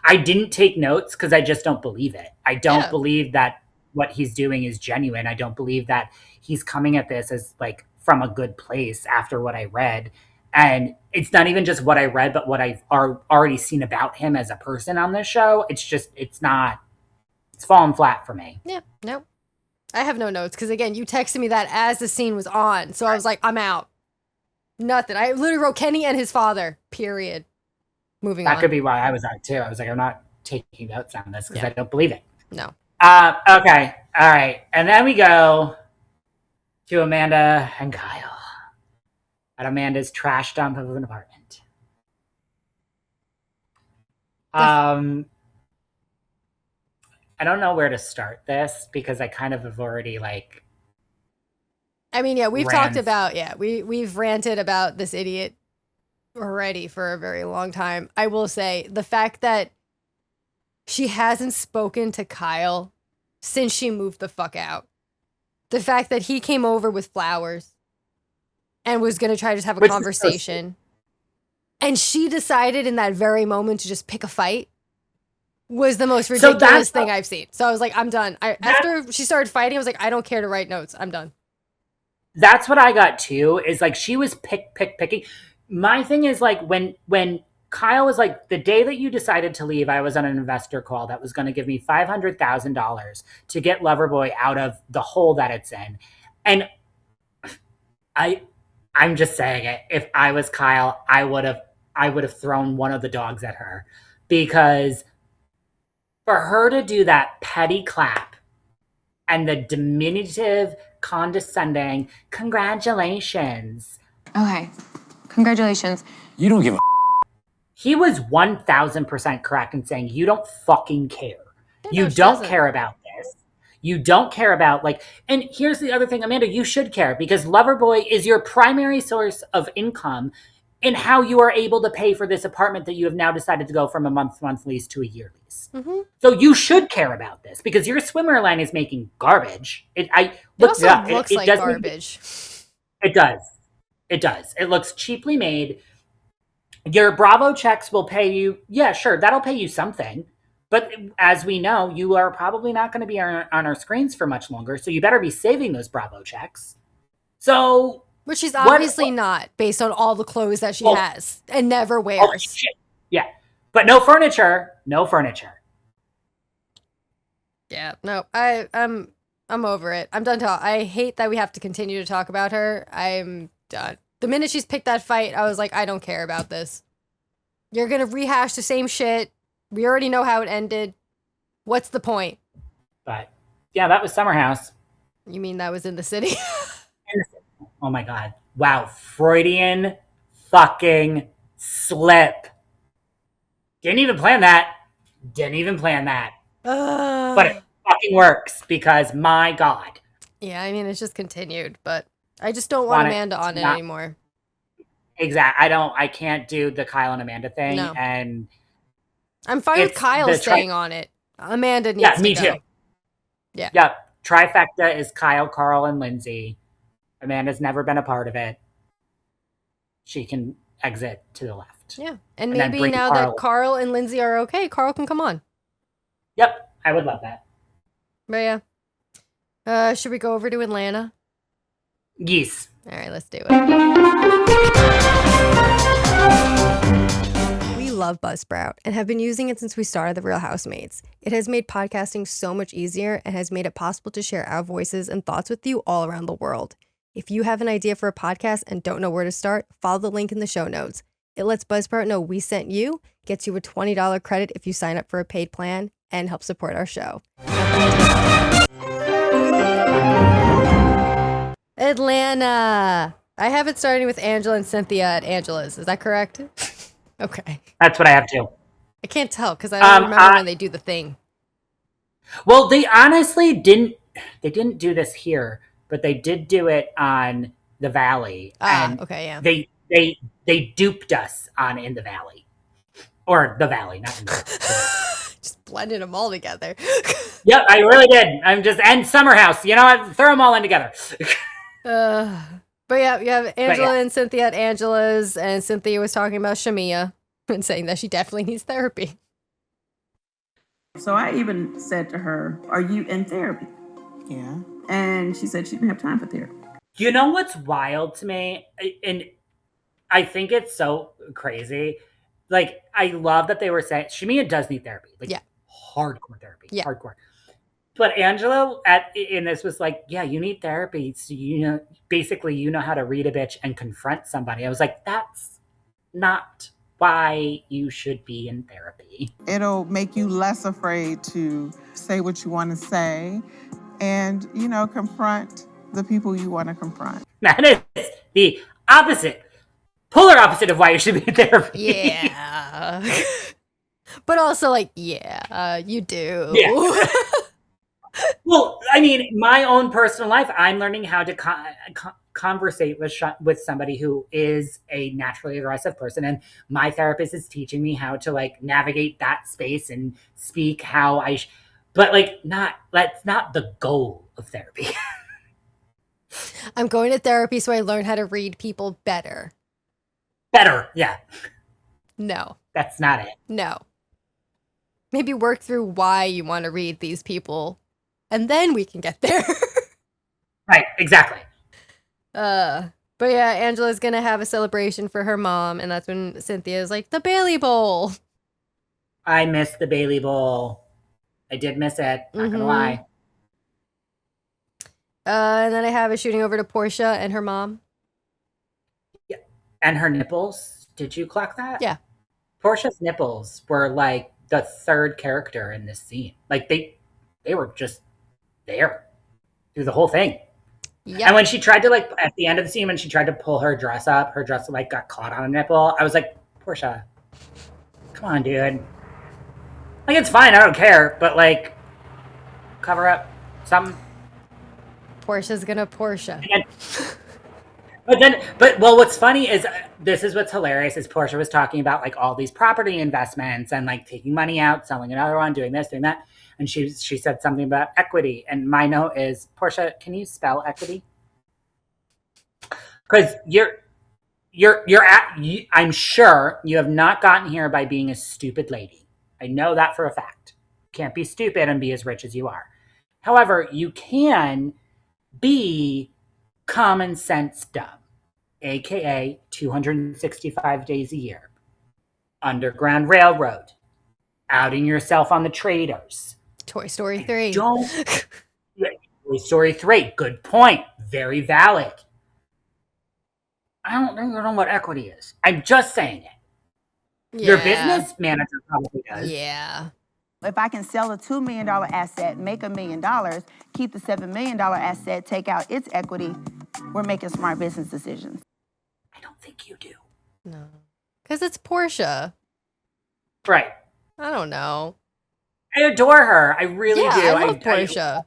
I didn't take notes because I just don't believe it. I don't believe that what he's doing is genuine. I don't believe that he's coming at this as like from a good place after what I read. And it's not even just what I read, but what I've already seen about him as a person on this show. It's fallen flat for me. Yeah, no. I have no notes because, again, you texted me that as the scene was on. So I was like, I'm out. Nothing. I literally wrote Kenny and his father, period. Moving on. That could be why I was out too. I was like, I'm not taking notes on this because I don't believe it. No. Okay. All right. And then we go to Amanda and Kyle at Amanda's trash dump of an apartment. I don't know where to start this because I kind of have already like. I mean, yeah, we've talked about, we've ranted about this idiot already for a very long time. I will say the fact that she hasn't spoken to Kyle since she moved the fuck out. The fact that he came over with flowers and was going to try to just have a conversation. And she decided in that very moment to just pick a fight was the most ridiculous thing I've seen. So I was like, I'm done. After she started fighting, I was like, I don't care to write notes. I'm done. That's what I got too, is like she was picking. My thing is like when Kyle was like, the day that you decided to leave, I was on an investor call that was going to give me $500,000 to get Loverboy out of the hole that it's in. And I'm just saying it. If I was Kyle, I would have thrown one of the dogs at her, because for her to do that petty clap and the diminutive, condescending, congratulations. Okay. Congratulations. You don't give a. He was 1000% correct in saying, you don't fucking care. You don't care about this. You don't care about, like, and here's the other thing, Amanda, you should care, because Loverboy is your primary source of income in how you are able to pay for this apartment that you have now decided to go from a month lease to a year lease. Mm-hmm. So you should care about this, because your swimwear line is making garbage. It looks like garbage. It does. It does. It looks cheaply made. Your Bravo checks will pay you. Yeah, sure. That'll pay you something. But as we know, you are probably not going to be on our screens for much longer. So you better be saving those Bravo checks. So. Which she's obviously not, based on all the clothes that she has and never wears. Shit. Yeah. But no furniture. No furniture. Yeah. No, I'm over it. I'm done talking. I hate that we have to continue to talk about her. I'm done. The minute she's picked that fight, I was like, I don't care about this. You're going to rehash the same shit. We already know how it ended. What's the point? But, yeah, that was Summer House. You mean that was in the city? Oh, my God. Wow. Freudian fucking slip. Didn't even plan that. But it fucking works, because, my God. Yeah, I mean, it's just continued, but I just don't want Amanda on it anymore. Exactly. I can't do the Kyle and Amanda thing. No. And I'm fine with Kyle staying on it. Amanda needs to go. Yeah, me too. Yeah. Yep. Trifecta is Kyle, Carl, and Lindsay. Amanda's never been a part of it. She can exit to the left. Yeah. And maybe now that Carl and Lindsay are okay, Carl can come on. Yep. I would love that. But yeah. Should we go over to Atlanta? Yes. All right, let's do it. We love Buzzsprout and have been using it since we started the Real Housemates. It has made podcasting so much easier and has made it possible to share our voices and thoughts with you all around the world. If you have an idea for a podcast and don't know where to start, follow the link in the show notes. It lets Buzzsprout know we sent you, gets you a $20 credit if you sign up for a paid plan, and help support our show. Atlanta. I have it starting with Angela and Cynthia at Angela's. Is that correct? Okay. That's what I have too. I can't tell because I don't remember when they do the thing. Well, they honestly didn't. They didn't do this here, but they did do it on the Valley. Okay, yeah. They duped us on In the Valley, or the Valley, not In the Valley. Just blended them all together. Yep, I really did. And Summer House. You know what? Throw them all in together. But yeah, you have Angela and Cynthia at Angela's, and Cynthia was talking about Shamea and saying that she definitely needs therapy. So I even said to her, "Are you in therapy?" Yeah. And she said she didn't have time for therapy. You know what's wild to me? And I think it's so crazy. Like, I love that they were saying Shamea does need therapy. Like, hardcore therapy. Yeah. Hardcore. But Angela in this was like, yeah, you need therapy. So, basically, you know how to read a bitch and confront somebody. I was like, that's not why you should be in therapy. It'll make you less afraid to say what you want to say and, confront the people you want to confront. That is the opposite, polar opposite of why you should be in therapy. Yeah. But also, you do. Yeah. Well, I mean, my own personal life, I'm learning how to conversate with somebody who is a naturally aggressive person. And my therapist is teaching me how to navigate that space and speak how but that's not the goal of therapy. I'm going to therapy so I learn how to read people better. Better, yeah. No. That's not it. No. Maybe work through why you want to read these people, and then we can get there. Right, exactly. But yeah, Angela's gonna have a celebration for her mom, and that's when Cynthia's like, the Bailey Bowl. I missed the Bailey Bowl. I did miss it, not gonna lie. And then I have it shooting over to Portia and her mom. Yeah. And her nipples. Did you clock that? Yeah. Portia's nipples were like the third character in this scene. Like they were just there through the whole thing. Yeah. And when she tried to at the end of the scene, when she tried to pull her dress up got caught on a nipple. I was like, Portia, come on, dude. It's fine, I don't care, but cover up something. Portia's gonna Portia. But what's funny is this is what's hilarious is Portia was talking about all these property investments and taking money out, selling another one, doing this, doing that. And she said something about equity. And my note is, Portia, can you spell equity? Because I'm sure you have not gotten here by being a stupid lady. I know that for a fact. You can't be stupid and be as rich as you are. However, you can be common sense dumb, aka 265 days a year, Underground Railroad, outing yourself on the traders, Toy Story 3. Toy Story 3, good point, very valid. I don't know what equity is. I'm just saying it. Your business manager probably does. Yeah. If I can sell a $2 million asset, make $1 million, keep the $7 million asset, take out its equity, we're making smart business decisions. I don't think you do. No. Because it's Portia. Right. I don't know. I adore her. I really do. I love Portia.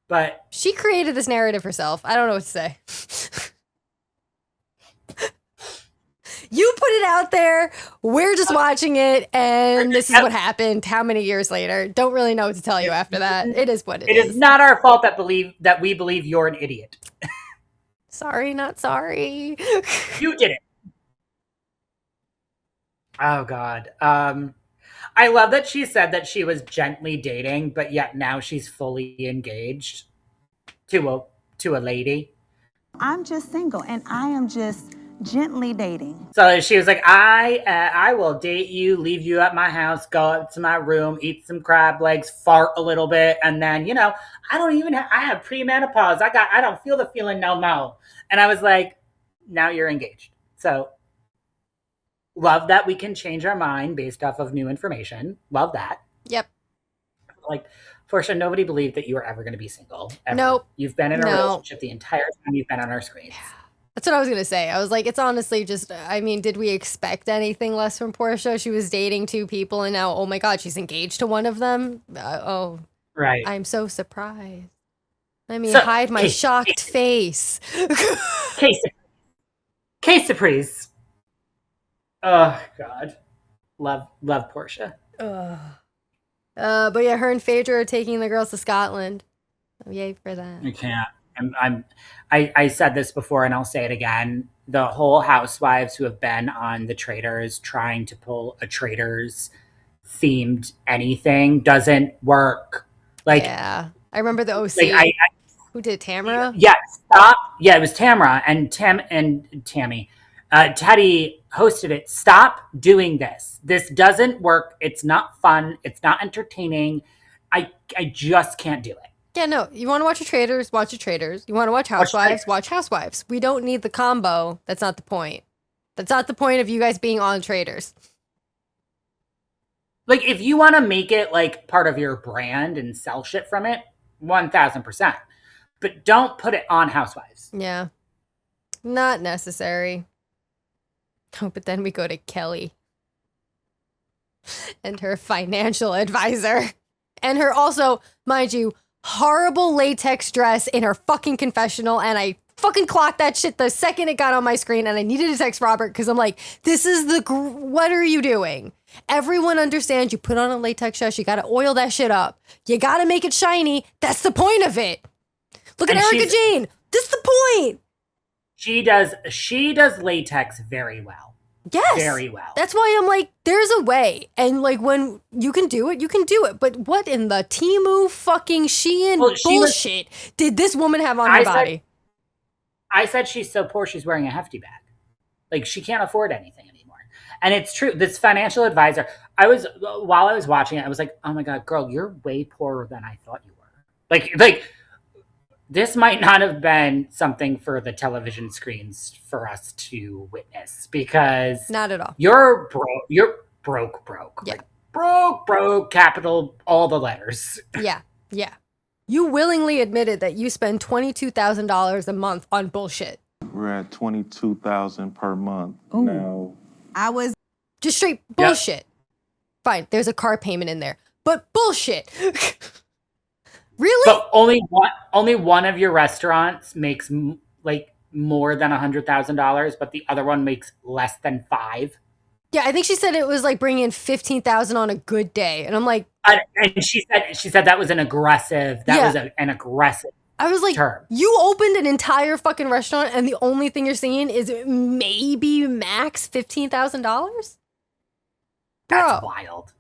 But she created this narrative herself. I don't know what to say. You put it out there. We're just watching it, and this is what happened. How many years later? Don't really know what to tell you after that. It is what it is. It is not our fault that we believe you're an idiot. Sorry, not sorry. You did it. Oh God. I love that she said that she was gently dating, but yet now she's fully engaged to a lady. I'm just single, and I am just gently dating. So she was like, I will date you, leave you at my house, go up to my room, eat some crab legs, fart a little bit, and then, I have premenopause. I don't feel the feeling no more. And I was like, now you're engaged. So Love that we can change our mind based off of new information. Love that. Yep. Like, Portia, nobody believed that you were ever going to be single. Ever. Nope. You've been in a relationship the entire time you've been on our screens. Yeah. That's what I was going to say. I was like, it's honestly just, I mean, did we expect anything less from Portia? She was dating 2 people and now, oh my God, she's engaged to one of them. Right. I'm so surprised. Let me hide my shocked face. Case oh God. Love Portia. But yeah, her and Phaedra are taking the girls to Scotland. Oh, yay for that. I can't. I said this before and I'll say it again. The whole housewives who have been on the Traitors trying to pull a Traitors themed anything doesn't work. Like, yeah, I remember the OC. Like, who did Tamara? Yeah, stop. Yeah, it was Tamara and Tammy. Teddy hosted it. Stop doing this. This doesn't work. It's not fun. It's not entertaining. I just can't do it. Yeah, no. You want to watch the Traitors? Watch the Traitors. You want to watch Housewives? Watch Housewives. We don't need the combo. That's not the point. That's not the point of you guys being on Traitors. Like, if you want to make it like part of your brand and sell shit from it, 1000%. But don't put it on Housewives. Yeah. Not necessary. Oh, but then we go to Kelly and her financial advisor and her also, mind you, horrible latex dress in her fucking confessional. And I fucking clocked that shit the second it got on my screen and I needed to text Robert because I'm like, this is what are you doing? Everyone understands you put on a latex dress. You got to oil that shit up. You got to make it shiny. That's the point of it. Look at Erica Jane. That's the point. She does latex very well. Yes. Very well. That's why I'm like, there's a way. And like, when you can do it, you can do it. But what in the Temu fucking Shein bullshit did this woman have on her body? I said she's so poor she's wearing a hefty bag. Like, she can't afford anything anymore. And it's true. This financial advisor, while I was watching it, I was like, oh my God, girl, you're way poorer than I thought you were. Like, this might not have been something for the television screens for us to witness because not at all. You're broke. Yeah. Like, broke, capital, all the letters. Yeah. You willingly admitted that you spend $22,000 a month on bullshit. We're at $22,000 per month now. I was just straight bullshit. Yep. Fine, there's a car payment in there, but bullshit. Really? But only one of your restaurants makes like more than $100,000, but the other one makes less than $5,000. Yeah, I think she said it was like bringing in $15,000 on a good day, and I'm like, and she said that was an aggressive. An aggressive. I was like, term. You opened an entire fucking restaurant, and the only thing you're seeing is maybe max $15,000. That's wild.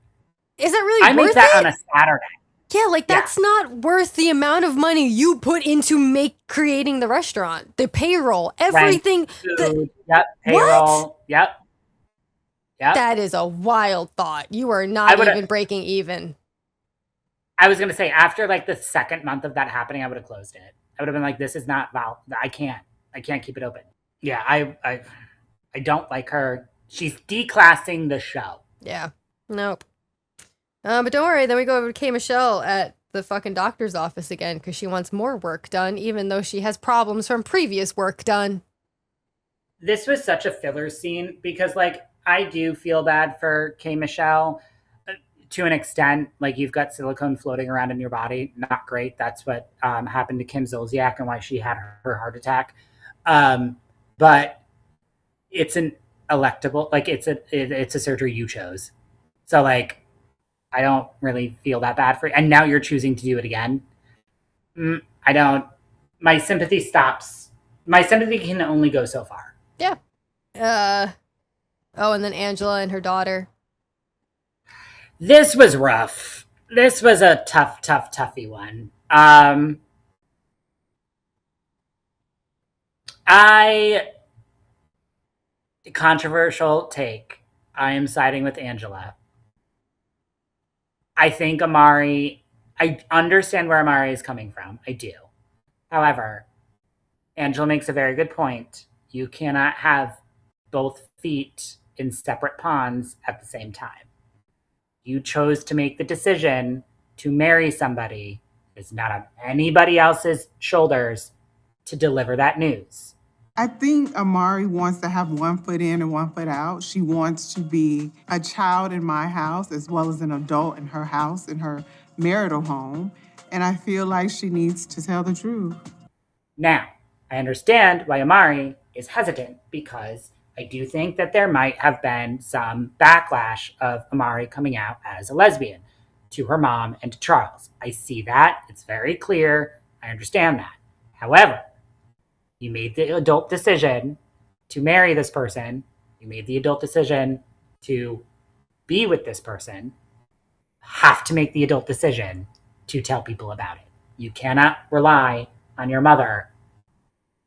Is that really? I make that on a Saturday. Yeah, like that's not worth the amount of money you put into creating the restaurant, the payroll, everything. Food, payroll. What? Yep. That is a wild thought. You are not even breaking even. I was gonna say after like the second month of that happening, I would have closed it. I would have been like, "This is not valid. I can't keep it open." Yeah, I don't like her. She's declassing the show. Yeah. Nope. But don't worry, then we go over to K. Michelle at the fucking doctor's office again because she wants more work done, even though she has problems from previous work done. This was such a filler scene because, like, I do feel bad for K. Michelle to an extent. Like, you've got silicone floating around in your body. Not great. That's what happened to Kim Zolciak and why she had her heart attack. But it's an electable, like, it's a surgery you chose. So, like, I don't really feel that bad for you. And now you're choosing to do it again. I don't. My sympathy stops. My sympathy can only go so far. Yeah. Oh, and then Angela and her daughter. This was rough. This was a toughy one. Controversial take. I am siding with Angela. I think Amari, I understand where Amari is coming from. I do. However, Angela makes a very good point. You cannot have both feet in separate ponds at the same time. You chose to make the decision to marry somebody that's not on anybody else's shoulders to deliver that news. I think Amari wants to have one foot in and one foot out. She wants to be a child in my house as well as an adult in her house, in her marital home. And I feel like she needs to tell the truth. Now, I understand why Amari is hesitant, because I do think that there might have been some backlash of Amari coming out as a lesbian to her mom and to Charles. I see that. It's very clear. I understand that. However, you made the adult decision to marry this person. You made the adult decision to be with this person. Have to make the adult decision to tell people about it. You cannot rely on your mother.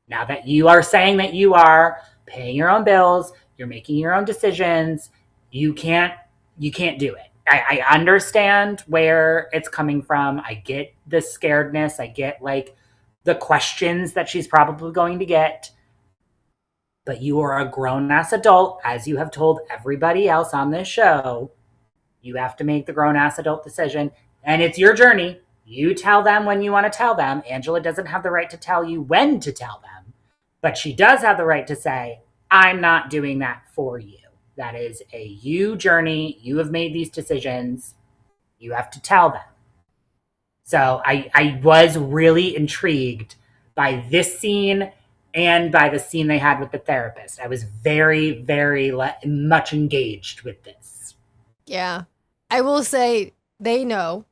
Now that you are saying that you are paying your own bills, you're making your own decisions, you can't do it. I understand where it's coming from. I get the scaredness. I get like the questions that she's probably going to get. But you are a grown-ass adult, as you have told everybody else on this show. You have to make the grown-ass adult decision, and it's your journey. You tell them when you want to tell them. Angela doesn't have the right to tell you when to tell them, but she does have the right to say, I'm not doing that for you. That is a you journey. You have made these decisions. You have to tell them. So I was really intrigued by this scene and by the scene they had with the therapist. I was very, very much engaged with this. Yeah. I will say they know,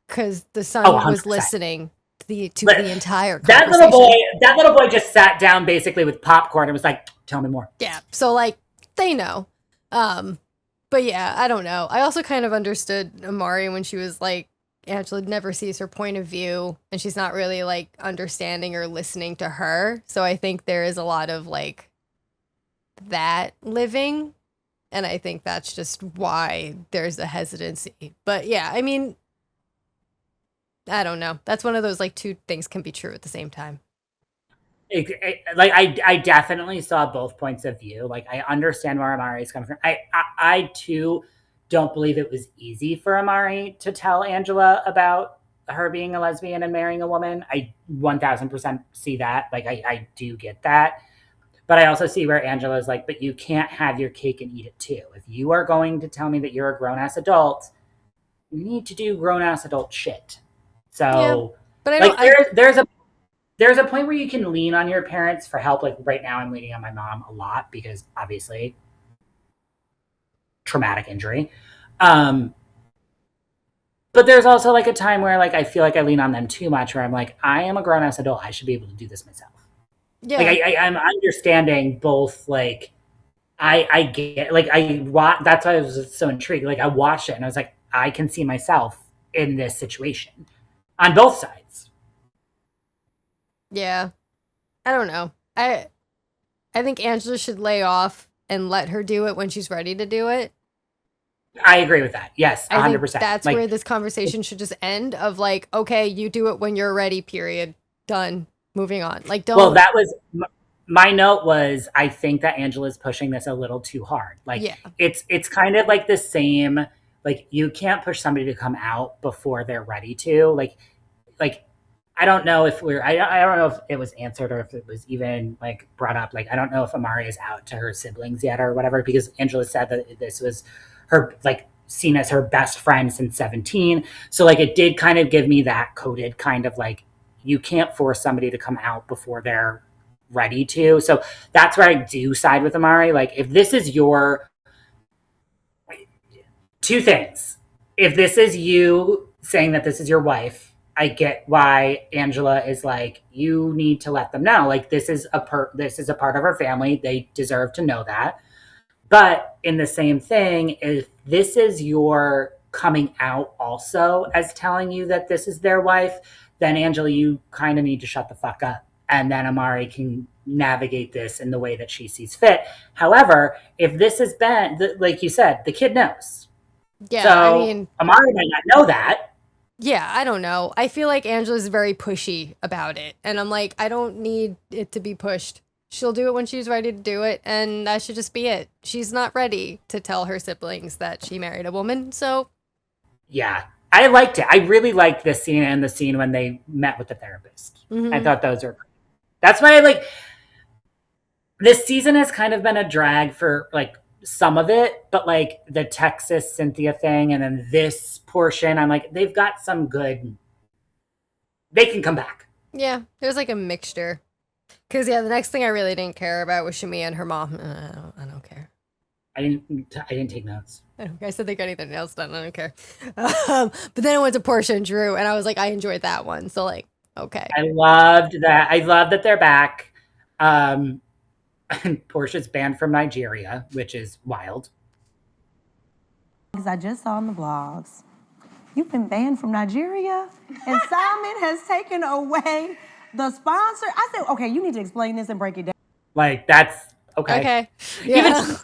because the son was listening to the entire conversation. That little boy just sat down basically with popcorn and was like, tell me more. Yeah. So like they know. But yeah, I don't know. I also kind of understood Amari when she was like, Angela never sees her point of view and she's not really like understanding or listening to her. So I think there is a lot of like that living. And I think that's just why there's a hesitancy. But yeah, I mean, I don't know. That's one of those like two things can be true at the same time. I definitely saw both points of view. Like I understand where Amari is coming from. I too don't believe it was easy for Amari to tell Angela about her being a lesbian and marrying a woman. I 1000% see that. Like I do get that. But I also see where Angela's like, but you can't have your cake and eat it too. If you are going to tell me that you're a grown-ass adult, you need to do grown-ass adult shit. So yeah, but I like there's a point where you can lean on your parents for help. Like right now I'm leaning on my mom a lot because obviously traumatic injury. But there's also like a time where like I feel like I lean on them too much, where I'm like, I am a grown-ass adult. I should be able to do this myself. Yeah. Like I'm understanding both. Like I get like that's why I was so intrigued. Like I watched it and I was like, I can see myself in this situation on both sides. Yeah. I don't know. I think Angela should lay off and let her do it when she's ready to do it. I agree with that. Yes, 100%. I think that's like, where this conversation should just end of like, okay, you do it when you're ready, period. Done. Moving on. Like, don't. Well, that was my note was, I think that Angela's pushing this a little too hard. Like, yeah. It's kind of like the same, like, you can't push somebody to come out before they're ready to. Like, I don't know if I don't know if it was answered or if it was even like brought up. Like, I don't know if Amari is out to her siblings yet or whatever, because Angela said that this was her, like, seen as her best friend since 17. So like, it did kind of give me that coded kind of like, you can't force somebody to come out before they're ready to. So that's where I do side with Amari. Like, if this is your two things, if this is you saying that this is your wife, I get why Angela is like, you need to let them know. Like, this is a part of our family. They deserve to know that. But in the same thing, if this is your coming out also as telling you that this is their wife, then Angela, you kind of need to shut the fuck up. And then Amari can navigate this in the way that she sees fit. However, if this has been, like you said, the kid knows. Yeah, so I mean, Amari might not know that. Yeah, I don't know. I feel like Angela's very pushy about it. And I'm like, I don't need it to be pushed. She'll do it when she's ready to do it, and that should just be it. She's not ready to tell her siblings that she married a woman, so... Yeah. I liked it. I really liked this scene and the scene when they met with the therapist. Mhm. I thought those were great. That's why I like... This season has kind of been a drag for, like, some of it, but, like, the Texas Cynthia thing and then this portion, I'm like, they've got some good... They can come back. Yeah, there's, like, a mixture. Because, yeah, the next thing I really didn't care about was Shamea and her mom. I don't care. I didn't take notes. I said they got anything else done. I don't care. But then it went to Portia and Drew, and I was like, I enjoyed that one. So, like, okay. I loved that. I love that they're back. And Portia's banned from Nigeria, which is wild. Because I just saw on the blogs, you've been banned from Nigeria, and Simon has taken away the sponsor. I said, okay, you need to explain this and break it down. Like, that's okay. Okay. Yeah.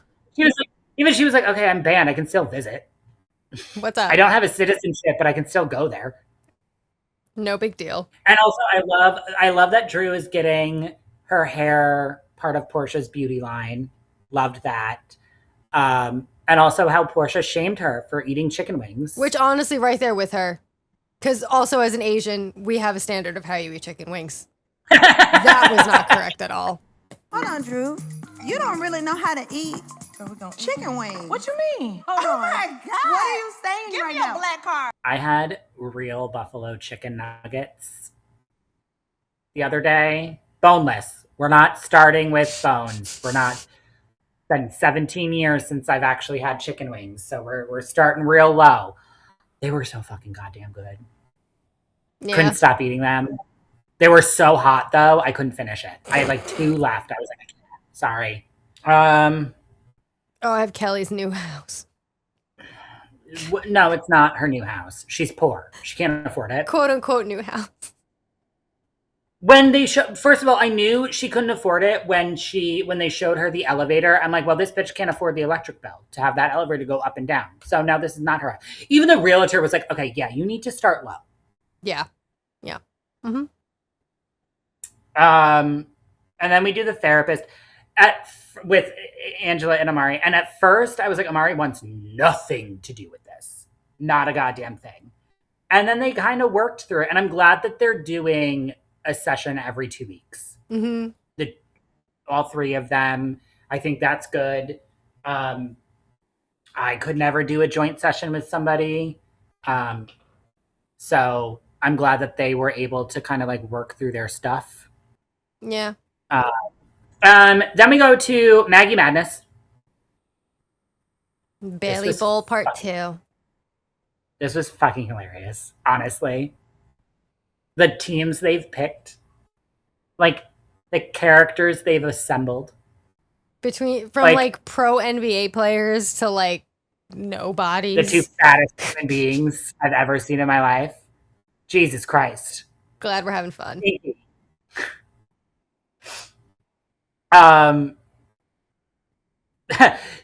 Even she was like, okay, I'm banned. I can still visit. What's up? I don't have a citizenship, but I can still go there. No big deal. And also, I love that Drew is getting her hair part of Portia's beauty line. Loved that. And also how Portia shamed her for eating chicken wings. Which, honestly, right there with her. Because also, as an Asian, we have a standard of how you eat chicken wings. That was not correct at all. Hold on, Drew. You don't really know how to eat chicken wings. What you mean? Hold on. My God. What are you saying Give right me now? a black card. I had real buffalo chicken nuggets the other day. Boneless. We're not starting with bones. We're not. It's been 17 years since I've actually had chicken wings, so we're starting real low. They were so fucking goddamn good. Yeah. Couldn't stop eating them. They were so hot though, I couldn't finish it. I had like 2 left. I was like, I can't. Sorry. Oh, I have Kelly's new house. No, it's not her new house. She's poor. She can't afford it. Quote unquote new house. When they first of all, I knew she couldn't afford it when they showed her the elevator. I'm like, well, this bitch can't afford the electric bill to have that elevator go up and down. So now this is not her. Even the realtor was like, okay, yeah, you need to start low. Yeah. Yeah. Mm-hmm. And then we do the therapist with Angela and Amari. And at first I was like, Amari wants nothing to do with this. Not a goddamn thing. And then they kind of worked through it. And I'm glad that they're doing a session every 2 weeks. Mm-hmm. All 3 of them. I think that's good. I could never do a joint session with somebody. So I'm glad that they were able to kind of like work through their stuff. Yeah. Then we go to Maggie Madness. Bailey Bowl Part 2. This was fucking hilarious, honestly. The teams they've picked, like the characters they've assembled. From like pro NBA players to like nobodies. The 2 fattest human beings I've ever seen in my life. Jesus Christ. Glad we're having fun.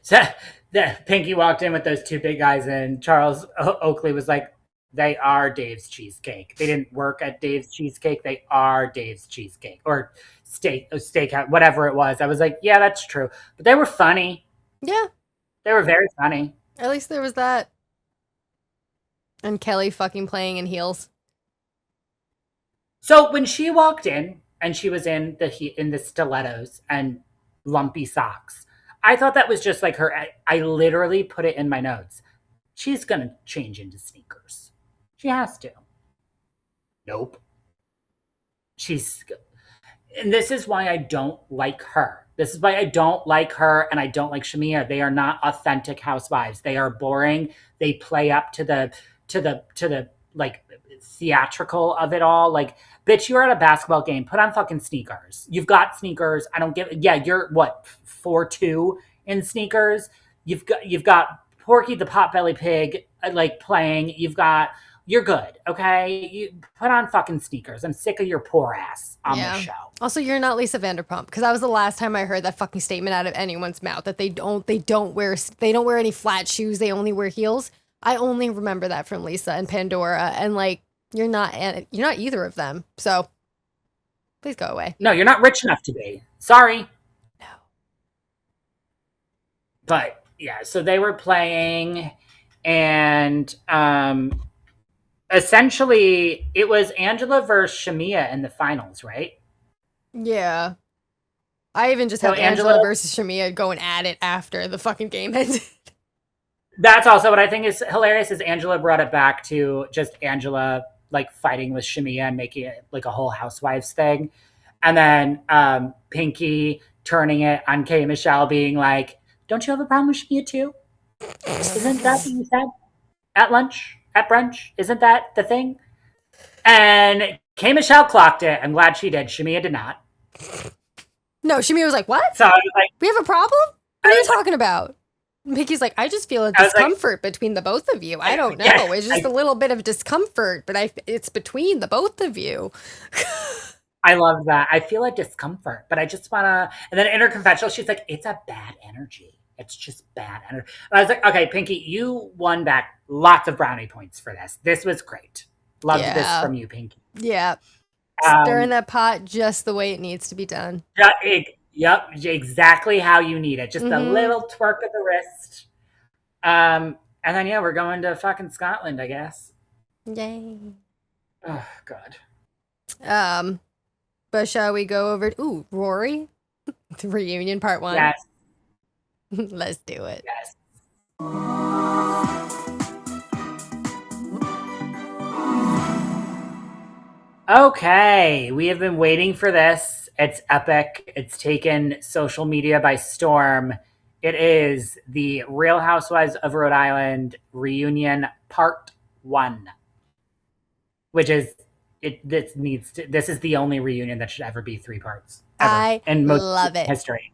So Pinky walked in with those 2 big guys, and Charles Oakley was like, they are Dave's Cheesecake. They didn't work at Dave's Cheesecake. They are Dave's Cheesecake. Or steakhouse, whatever it was. I was like, yeah, that's true. But they were funny. Yeah. They were very funny. At least there was that. And Kelly fucking playing in heels. So when she walked in, and she was in the stilettos and lumpy socks, I thought that was just like her. I literally put it in my notes. She's going to change into sneakers. She has to. Nope. And this is why I don't like her. This is why I don't like her, and I don't like Shamea. They are not authentic housewives. They are boring. They play up to the like theatrical of it all. Like, bitch, you're at a basketball game. Put on fucking sneakers. You've got sneakers. I don't give. Yeah, you're what 4'2" in sneakers. You've got Porky the Potbelly Pig like playing. You're good, okay? You put on fucking sneakers. I'm sick of your poor ass on the show. Also, you're not Lisa Vanderpump, because that was the last time I heard that fucking statement out of anyone's mouth that they don't wear any flat shoes. They only wear heels. I only remember that from Lisa and Pandora, and like you're not either of them. So please go away. No, you're not rich enough to be. Sorry. No. But yeah, so they were playing, and essentially it was Angela versus Shamea in the finals, right? Yeah. I even just So have Angela versus Shamea going at it after the fucking game ended. That's also what I think is hilarious is Angela brought it back to just Angela like fighting with Shamea and making it like a whole housewives thing. And then Pinky turning it on K. Michelle being like, don't you have a problem with Shamea too? Isn't that what you said at lunch, at brunch? Isn't that the thing? And K. Michelle clocked it. I'm glad she did. Shamea did not. No, Shamea was like, what? So I was like, we have a problem? What are you talking about? And Pinky's like, I just feel a discomfort between the both of you. I don't know. Yeah, it's just a little bit of discomfort, but it's between the both of you. I love that. I feel a discomfort, but I just want to. And then in her confessional, she's like, it's a bad energy. It's just bad energy. And I was like, okay, Pinky, you won back lots of brownie points for this. This was great. Loved this from you, Pinky. Yeah. Stirring that pot just the way it needs to be done. Yep, exactly how you need it. Just a little twerk of the wrist. And then, yeah, we're going to fucking Scotland, I guess. Yay. Oh, God. But shall we go over to RHORI? The reunion part 1? Yes. Let's do it. Yes. Okay, we have been waiting for this. It's epic. It's taken social media by storm. It is the Real Housewives of Rhode Island reunion part 1, which is this is the only reunion that should ever be 3 parts. I love it. History.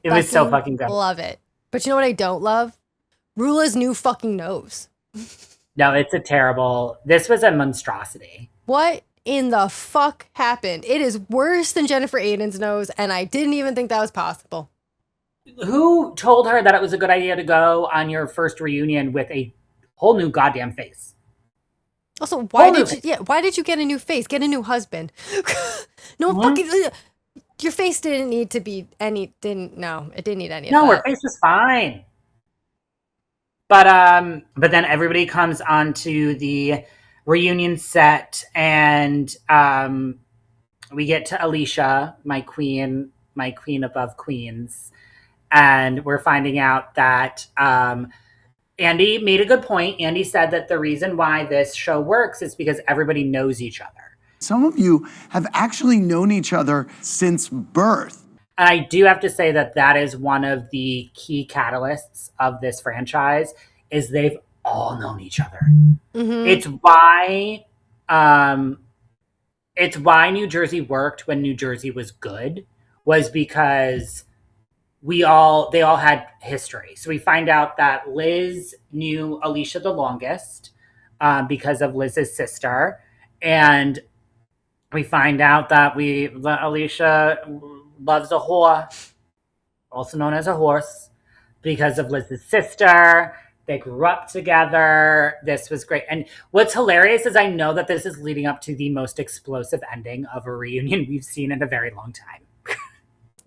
It was so fucking good. Love it. But you know what I don't love? Rulla's new fucking nose. No, it's a terrible. This was a monstrosity. What in the fuck happened? It is worse than Jennifer Aydin's nose, and I didn't even think that was possible. Who told her that it was a good idea to go on your first reunion with a whole new goddamn face? Also, why did you get a new face? Get a new husband. No fucking. Your face didn't need to be any. It didn't need any of that. No, her face was fine. But then everybody comes onto the reunion set, and we get to Alicia, my queen above queens, and we're finding out that Andy made a good point. Andy said that the reason why this show works is because everybody knows each other. Some of you have actually known each other since birth. And I do have to say that is one of the key catalysts of this franchise is they've all known each other. Mm-hmm. It's why New Jersey worked when New Jersey was good, was because they all had history. So we find out that Liz knew Alicia the longest because of Liz's sister. And we find out that Alicia loves a whore, also known as a horse, because of Liz's sister. They grew up together. This was great. And what's hilarious is I know that this is leading up to the most explosive ending of a reunion we've seen in a very long time.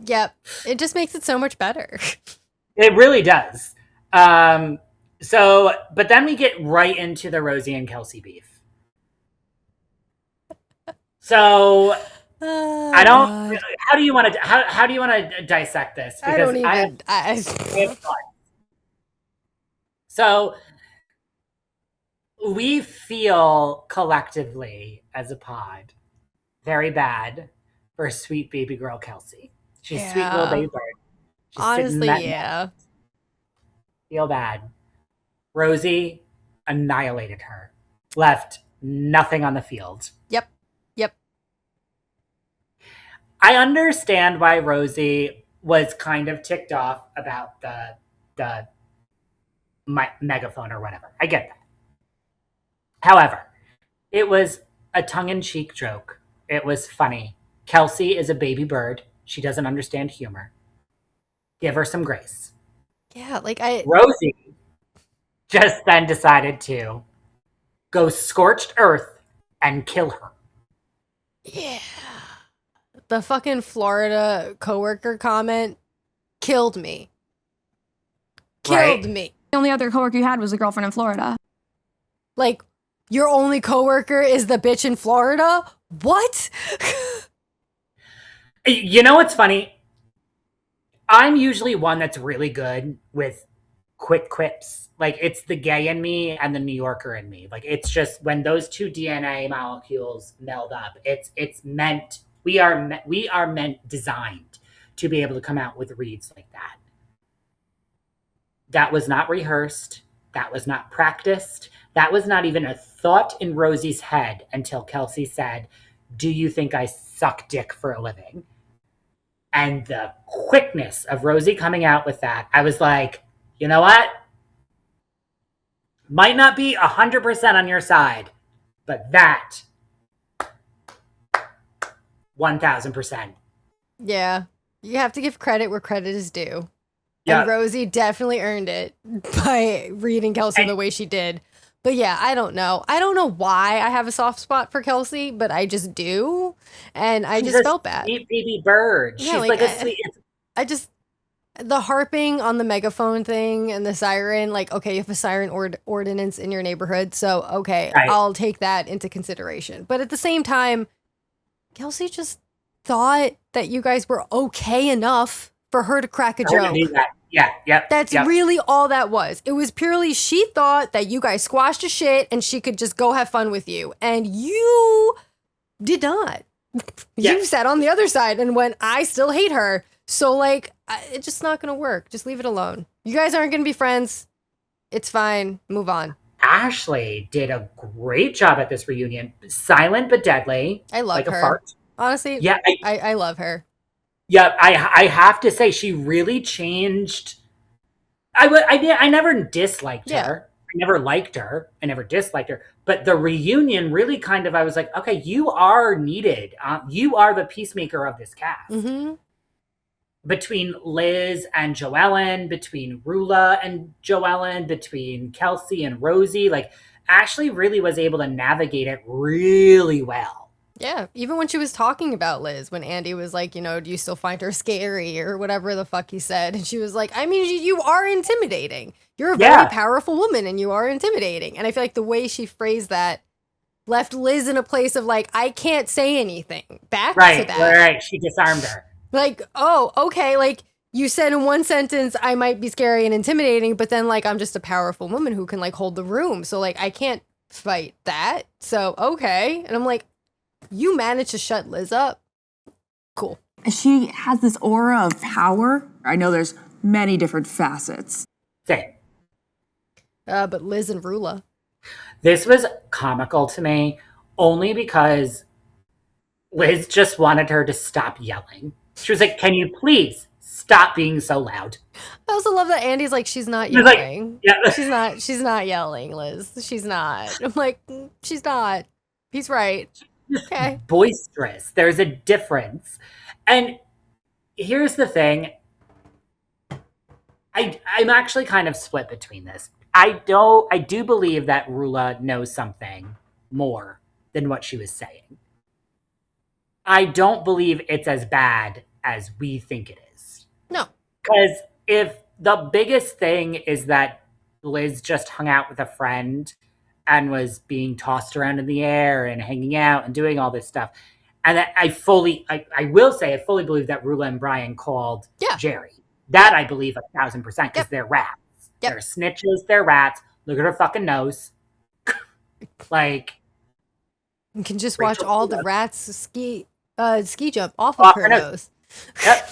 Yep. It just makes it so much better. It really does. But then we get right into the Rosie and Kelsey beef. So I don't. God. How do you want to dissect this? Because I don't even. So we feel collectively as a pod very bad for sweet baby girl Kelsey. She's sweet little baby bird. She's honestly, yeah. Feel bad. Rosie annihilated her. Left nothing on the field. Yep. I understand why Rosie was kind of ticked off about the megaphone or whatever. I get that. However, it was a tongue-in-cheek joke. It was funny. Kelsey is a baby bird. She doesn't understand humor. Give her some grace. Yeah, Rosie just then decided to go scorched earth and kill her. Yeah. the fucking Florida coworker comment killed me. Killed me. The only other coworker you had was a girlfriend in Florida. Like, your only coworker is the bitch in Florida? What? You know what's funny? I'm usually one that's really good with quick quips. Like, it's the gay in me and the New Yorker in me. Like, it's just when those two DNA molecules meld up, it's meant, we are meant, designed to be able to come out with reads like that. That was not rehearsed. That was not practiced. That was not even a thought in Rosie's head until Kelsey said, "Do you think I suck dick for a living?" And the quickness of Rosie coming out with that, I was like, you know what? Might not be 100% on your side, but that 1000%. Yeah. You have to give credit where credit is due. Yeah. And Rosie definitely earned it by reading Kelsey the way she did. But yeah, I don't know. I don't know why I have a soft spot for Kelsey, but I just do. And I just felt bad. Sweet baby bird. Yeah, She's like a sweet. I just, the harping on the megaphone thing and the siren, like, okay, you have a siren ordinance in your neighborhood. So, okay, Right. I'll take that into consideration. But at the same time, Kelsey just thought that you guys were okay enough for her to crack a joke. Yeah, yep. That's yep. really all that was. It was purely she thought that you guys squashed a shit and she could just go have fun with you. And you did not. Yeah. You sat on the other side and went, I still hate her. So, like, it's just not going to work. Just leave it alone. You guys aren't going to be friends. It's fine. Move on. Ashley did a great job at this reunion. Silent but deadly. I love like her. A fart. Honestly, yeah, I love her. Yeah, I have to say she really changed. I never disliked her. I never liked her. I never disliked her. But the reunion really kind of, I was like, okay, you are needed. You are the peacemaker of this cast. Mm-hmm. Between Liz and Joellen, between Rulla and Joellen, between Kelsey and Rosie, like Ashley really was able to navigate it really well. Yeah, even when she was talking about Liz, when Andy was like, you know, do you still find her scary or whatever the fuck he said? And she was like, I mean, you are intimidating. You're a very powerful woman and you are intimidating. And I feel like the way she phrased that left Liz in a place of like, I can't say anything back to that. Right, she disarmed her. Like, oh, okay, like you said in one sentence, I might be scary and intimidating, but then like I'm just a powerful woman who can like hold the room. So like I can't fight that. So okay. And I'm like, you managed to shut Liz up. Cool. She has this aura of power. I know there's many different facets. Same. But Liz and Rulla. This was comical to me only because Liz just wanted her to stop yelling. She was like, can you please stop being so loud? I also love that Andy's like, she's not yelling. Like, She's not yelling, Liz. She's not. I'm like, she's not. He's right. Okay. Boisterous. There's a difference. And here's the thing. I'm actually kind of split between this. I do believe that Rulla knows something more than what she was saying. I don't believe it's as bad as we think it is. No. Because if the biggest thing is that Liz just hung out with a friend and was being tossed around in the air and hanging out and doing all this stuff. And that I will say, I fully believe that Rulla and Brian called Jerry. That I believe 1,000% because they're rats. They're snitches, they're rats. Look at her fucking nose. Like. You can just watch all the rats ski jump off of her nose. Yep.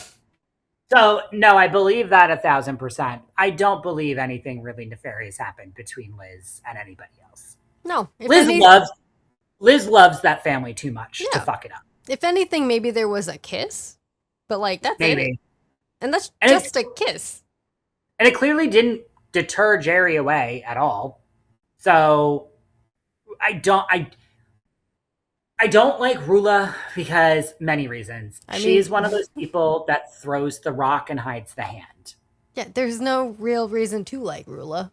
So, no, I believe that 1,000%. I don't believe anything really nefarious happened between Liz and anybody else. No. Liz loves that family too much to fuck it up. If anything, maybe there was a kiss, but like that's maybe. it. And that's just a kiss. And it clearly didn't deter Jerry away at all. So I don't like Rulla because many reasons. She's one of those people that throws the rock and hides the hand. Yeah, there's no real reason to like Rulla.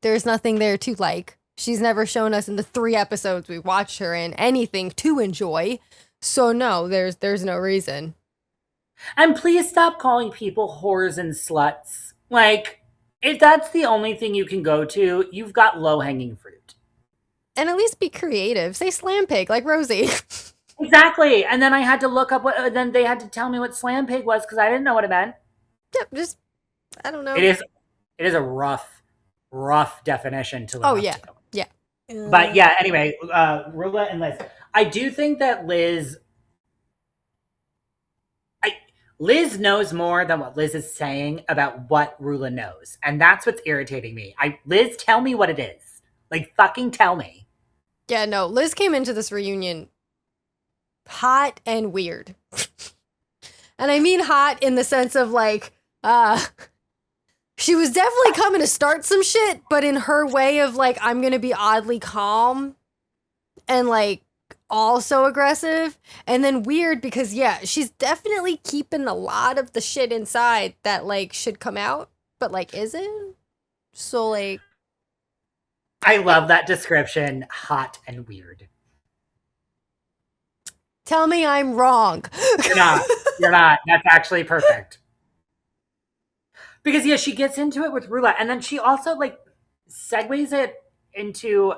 There's nothing there to like. She's never shown us in the 3 episodes we watched her in anything to enjoy. So no, there's no reason. And please stop calling people whores and sluts. Like, if that's the only thing you can go to, you've got low-hanging fruit. And at least be creative. Say slam pig like Rosie. Exactly. And then I had to look up then they had to tell me what slam pig was because I didn't know what it meant. Yep, just, I don't know. It is a rough definition to look up yeah. to. Yeah. But yeah, anyway, Rulla and Liz. I do think that Liz knows more than what Liz is saying about what Rulla knows. And that's what's irritating me. Liz, tell me what it is. Like, fucking tell me. Yeah, no, Liz came into this reunion hot and weird. And I mean hot in the sense of like, she was definitely coming to start some shit, but in her way of like, I'm gonna be oddly calm and like also aggressive. And then weird because yeah, she's definitely keeping a lot of the shit inside that like should come out, but like isn't. So like, I love that description, hot and weird. Tell me I'm wrong. You're not. You're not. That's actually perfect. Because yeah, she gets into it with Rulla, and then she also like segues it into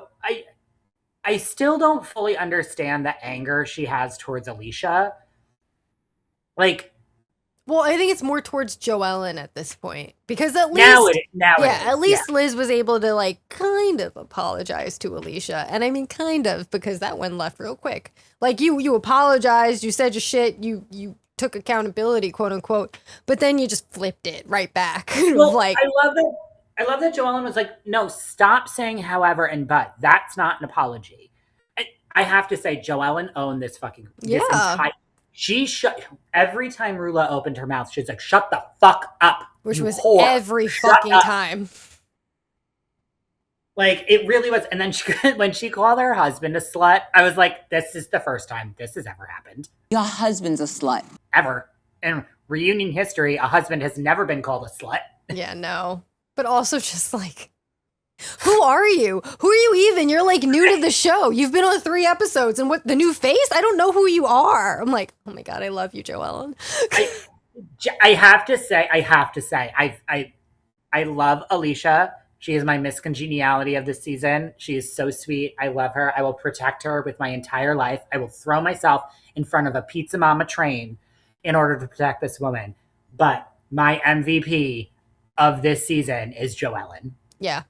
I still don't fully understand the anger she has towards Alicia. Like, well, I think it's more towards Joellen at this point because at least at least Liz was able to like kind of apologize to Alicia, and I mean kind of because that one left real quick. Like you apologized, you said your shit, you took accountability, quote unquote, but then you just flipped it right back. Well, like I love that Joellen was like, no, stop saying however and but. That's not an apology. I have to say, Joellen owned this fucking she shut every time Rulla opened her mouth, she's like, shut the fuck up. Which was whore. every fucking time. Like, it really was. And then when she called her husband a slut, I was like, this is the first time this has ever happened. Your husband's a slut. Ever. In reunion history, a husband has never been called a slut. Yeah, no. But also just like, who are you? Who are you even? You're like new to the show. You've been on 3 episodes and what, the new face? I don't know who you are. I'm like, oh my God, I love you, Joellen. I have to say, I love Alicia. She is my Miss Congeniality of this season. She is so sweet. I love her. I will protect her with my entire life. I will throw myself in front of a Pizza Mama train in order to protect this woman. But my MVP of this season is Joellen. Yeah.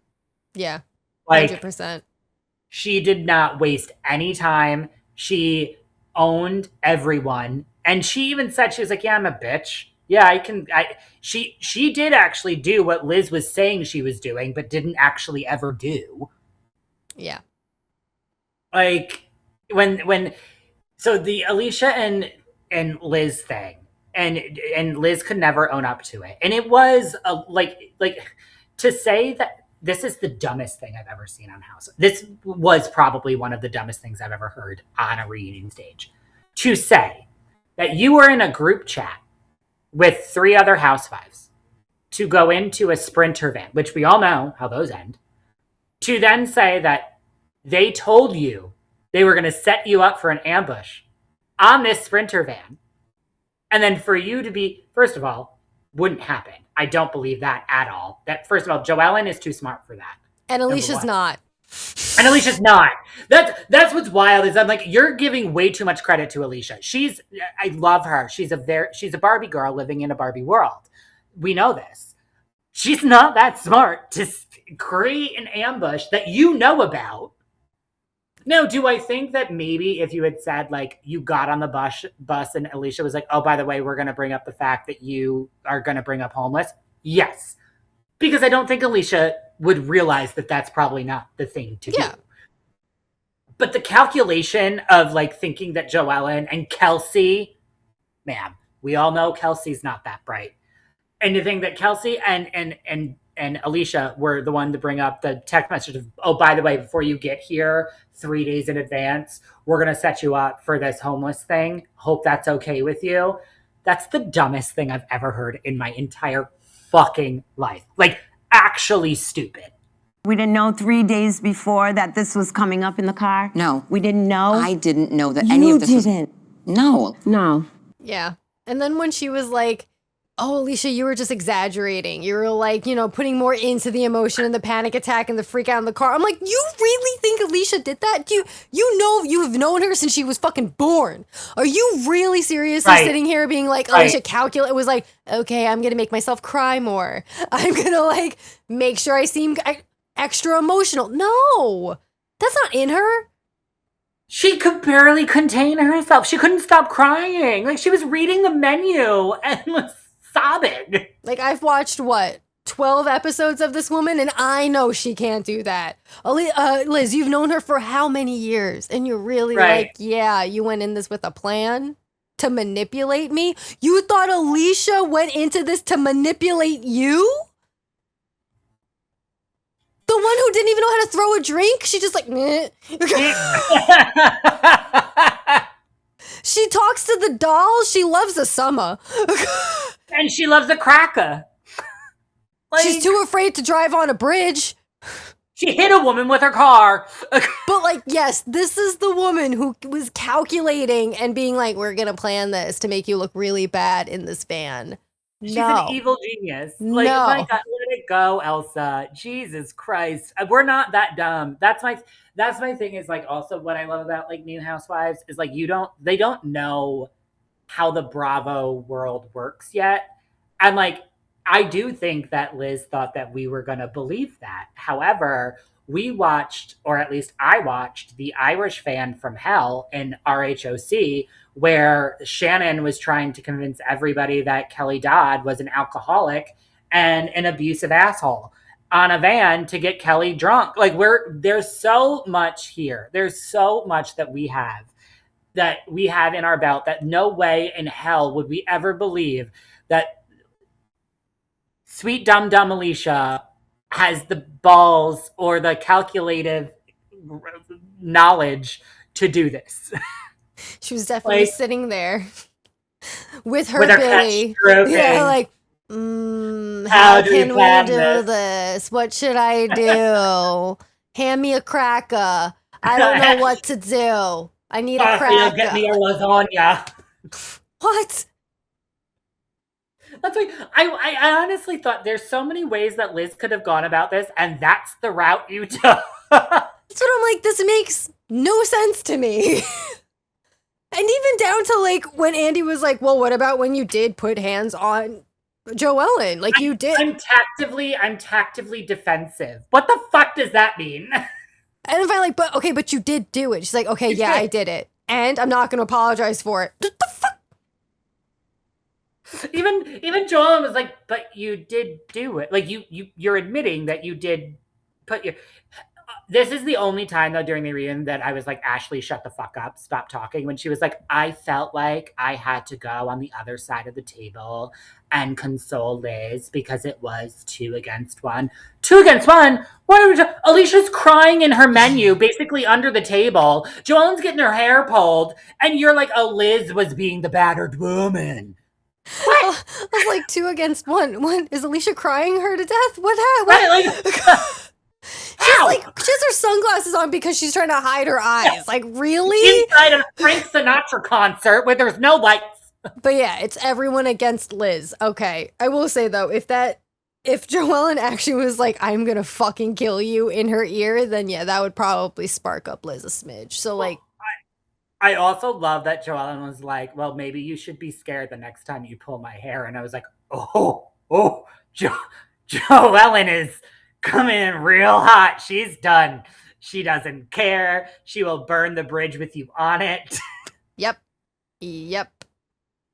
Yeah. 100%. Like, she did not waste any time. She owned everyone. And she even said, she was like, yeah, I'm a bitch. Yeah, she did actually do what Liz was saying she was doing, but didn't actually ever do. Yeah. Like so the Alicia and Liz thing, and Liz could never own up to it. And it was like to say that this is the dumbest thing I've ever seen on House. This was probably one of the dumbest things I've ever heard on a reunion stage. To say that you were in a group chat with 3 other housewives to go into a Sprinter van, which we all know how those end, to then say that they told you they were going to set you up for an ambush on this Sprinter van. And then for you to be, first of all, wouldn't happen. I don't believe that at all. That, first of all, Joellen is too smart for that. And Alicia's not. And Alicia's not. That's what's wild is I'm like, you're giving way too much credit to Alicia. I love her. She's a Barbie girl living in a Barbie world. We know this. She's not that smart to create an ambush that you know about. Now, do I think that maybe if you had said, like, you got on the bus and Alicia was like, oh, by the way, we're going to bring up the fact that you are going to bring up homeless? Yes. Because I don't think Alicia would realize that that's probably not the thing to do. But the calculation of, like, thinking that Joellen and Kelsey, ma'am, we all know Kelsey's not that bright. And to think that Kelsey and Alicia were the one to bring up the text message of, oh, by the way, before you get here 3 days in advance, we're going to set you up for this homeless thing. Hope that's okay with you. That's the dumbest thing I've ever heard in my entire fucking life. Like, actually stupid. We didn't know 3 days before that this was coming up in the car? No. We didn't know? I didn't know that any of this You didn't. No. Yeah. And then when she was like, oh, Alicia, you were just exaggerating. You were like, putting more into the emotion and the panic attack and the freak out in the car. I'm like, you really think Alicia did that? You've known her since she was fucking born. Are you really seriously sitting here being like, Alicia, calculate? It was like, okay, I'm going to make myself cry more. I'm going to like make sure I seem extra emotional. No, that's not in her. She could barely contain herself. She couldn't stop crying. Like, she was reading the menu and was sobbing. Like, I've watched, 12 episodes of this woman, and I know she can't do that. Liz, you've known her for how many years? And you're really like, yeah, you went in this with a plan to manipulate me? You thought Alicia went into this to manipulate you? The one who didn't even know how to throw a drink? She just like, meh. She talks to the dolls. She loves a summer. And she loves a cracker. She's too afraid to drive on a bridge. She hit a woman with her car. But yes, this is the woman who was calculating and being like, we're going to plan this to make you look really bad in this van. She's an evil genius. Like, oh my God, let it go, Elsa. Jesus Christ. We're not that dumb. That's my thing is like also what I love about like New Housewives is like they don't know how the Bravo world works yet. And like, I do think that Liz thought that we were going to believe that. However, we watched, or at least I watched, The Irish Fan from Hell in RHOC, where Shannon was trying to convince everybody that Kelly Dodd was an alcoholic and an abusive asshole on a van to get Kelly drunk. Like, there's so much here. There's so much that we have in our belt that no way in hell would we ever believe that sweet dumb Alicia has the balls or the calculative knowledge to do this. She was definitely sitting there with her Billy. Yeah, like, how can we do this? What should I do? Hand me a cracker. I don't know what to do. I need a cracker. Get me a lasagna. What? That's like I honestly thought there's so many ways that Liz could have gone about this, and that's the route you took. That's what I'm like, this makes no sense to me. And even down to like when Andy was like, well, what about when you did put hands on Joellen? Like you did. I'm tactively defensive. What the fuck does that mean? And if I like, but you did do it. She's like, okay, yeah, I did it. And I'm not gonna apologize for it. What the fuck? Even Joellen was like, but you did do it. Like you're admitting that you did put your. This is the only time though during the reunion that I was like, Ashley, shut the fuck up, stop talking. When she was like, I felt like I had to go on the other side of the table and console Liz because it was 2 against 1. 2 against 1? What are we Alicia's crying in her menu, basically under the table. Joellen's getting her hair pulled, and you're like, oh, Liz was being the battered woman. What? I was like 2 against 1. What is Alicia crying her to death? What? Right, she has her sunglasses on because she's trying to hide her eyes. Like, really? Inside a Frank Sinatra concert where there's no lights. But yeah, it's everyone against Liz. Okay. I will say though, if Joellen actually was like, I'm gonna fucking kill you in her ear, then yeah, that would probably spark up Liz a smidge. So like, I also love that Joellen was like, well, maybe you should be scared the next time you pull my hair. And I was like, Joellen is coming in real hot. She's done. She doesn't care. She will burn the bridge with you on it. Yep.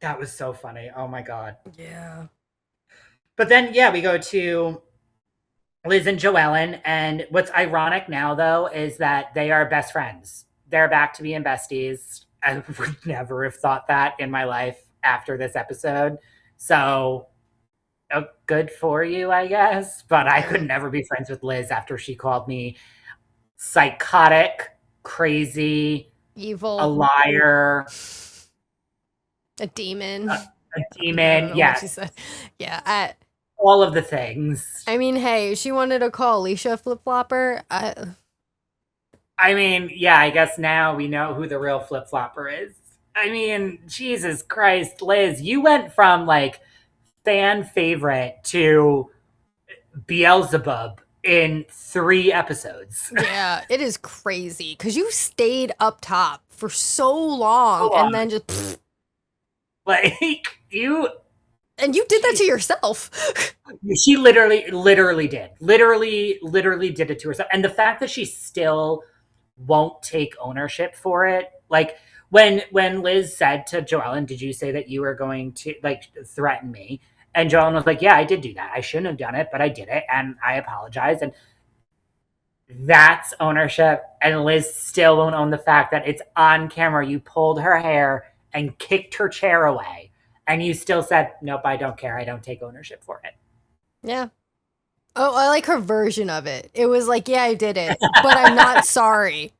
That was so funny. Oh my God. Yeah. But then, yeah, we go to Liz and Joellen. And what's ironic now, though, is that they are best friends. They're back to being besties. I would never have thought that in my life after this episode. So good for you, I guess. But I could never be friends with Liz after she called me psychotic, crazy, evil, a liar, a demon. A demon, yes. Yeah. All of the things. I mean, hey, she wanted to call Alicia a flip-flopper. I mean, yeah, I guess now we know who the real flip-flopper is. I mean, Jesus Christ, Liz, you went from like fan favorite to Beelzebub in 3 episodes. Yeah, it is crazy because you stayed up top for so long and then just like you did that to yourself. She literally did it to herself. And the fact that she still won't take ownership for it, like when Liz said to Joellen, did you say that you were going to like threaten me? And Joellen was like, yeah, I did do that. I shouldn't have done it, but I did it and I apologize. And that's ownership. And Liz still won't own the fact that it's on camera. You pulled her hair and kicked her chair away. And you still said, nope, I don't care. I don't take ownership for it. Yeah. Oh, I like her version of it. It was like, yeah, I did it, but I'm not sorry.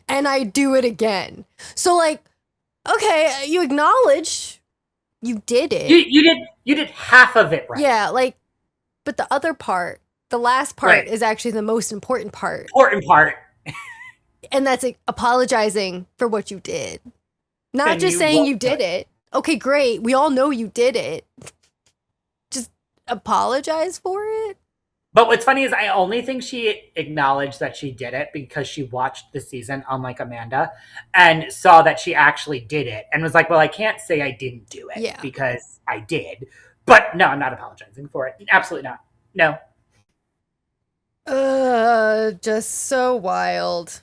And I do it again. So like, okay, you acknowledge you did it. You did half of it right. Yeah, like, but the other part, the last part is actually the most important part. And that's like, apologizing for what you did. Not just saying you did it. Okay, great. We all know you did it. Just apologize for it. But what's funny is I only think she acknowledged that she did it because she watched the season, unlike Amanda, and saw that she actually did it and was like, well, I can't say I didn't do it because I did. But no, I'm not apologizing for it. Absolutely not. No. Just so wild.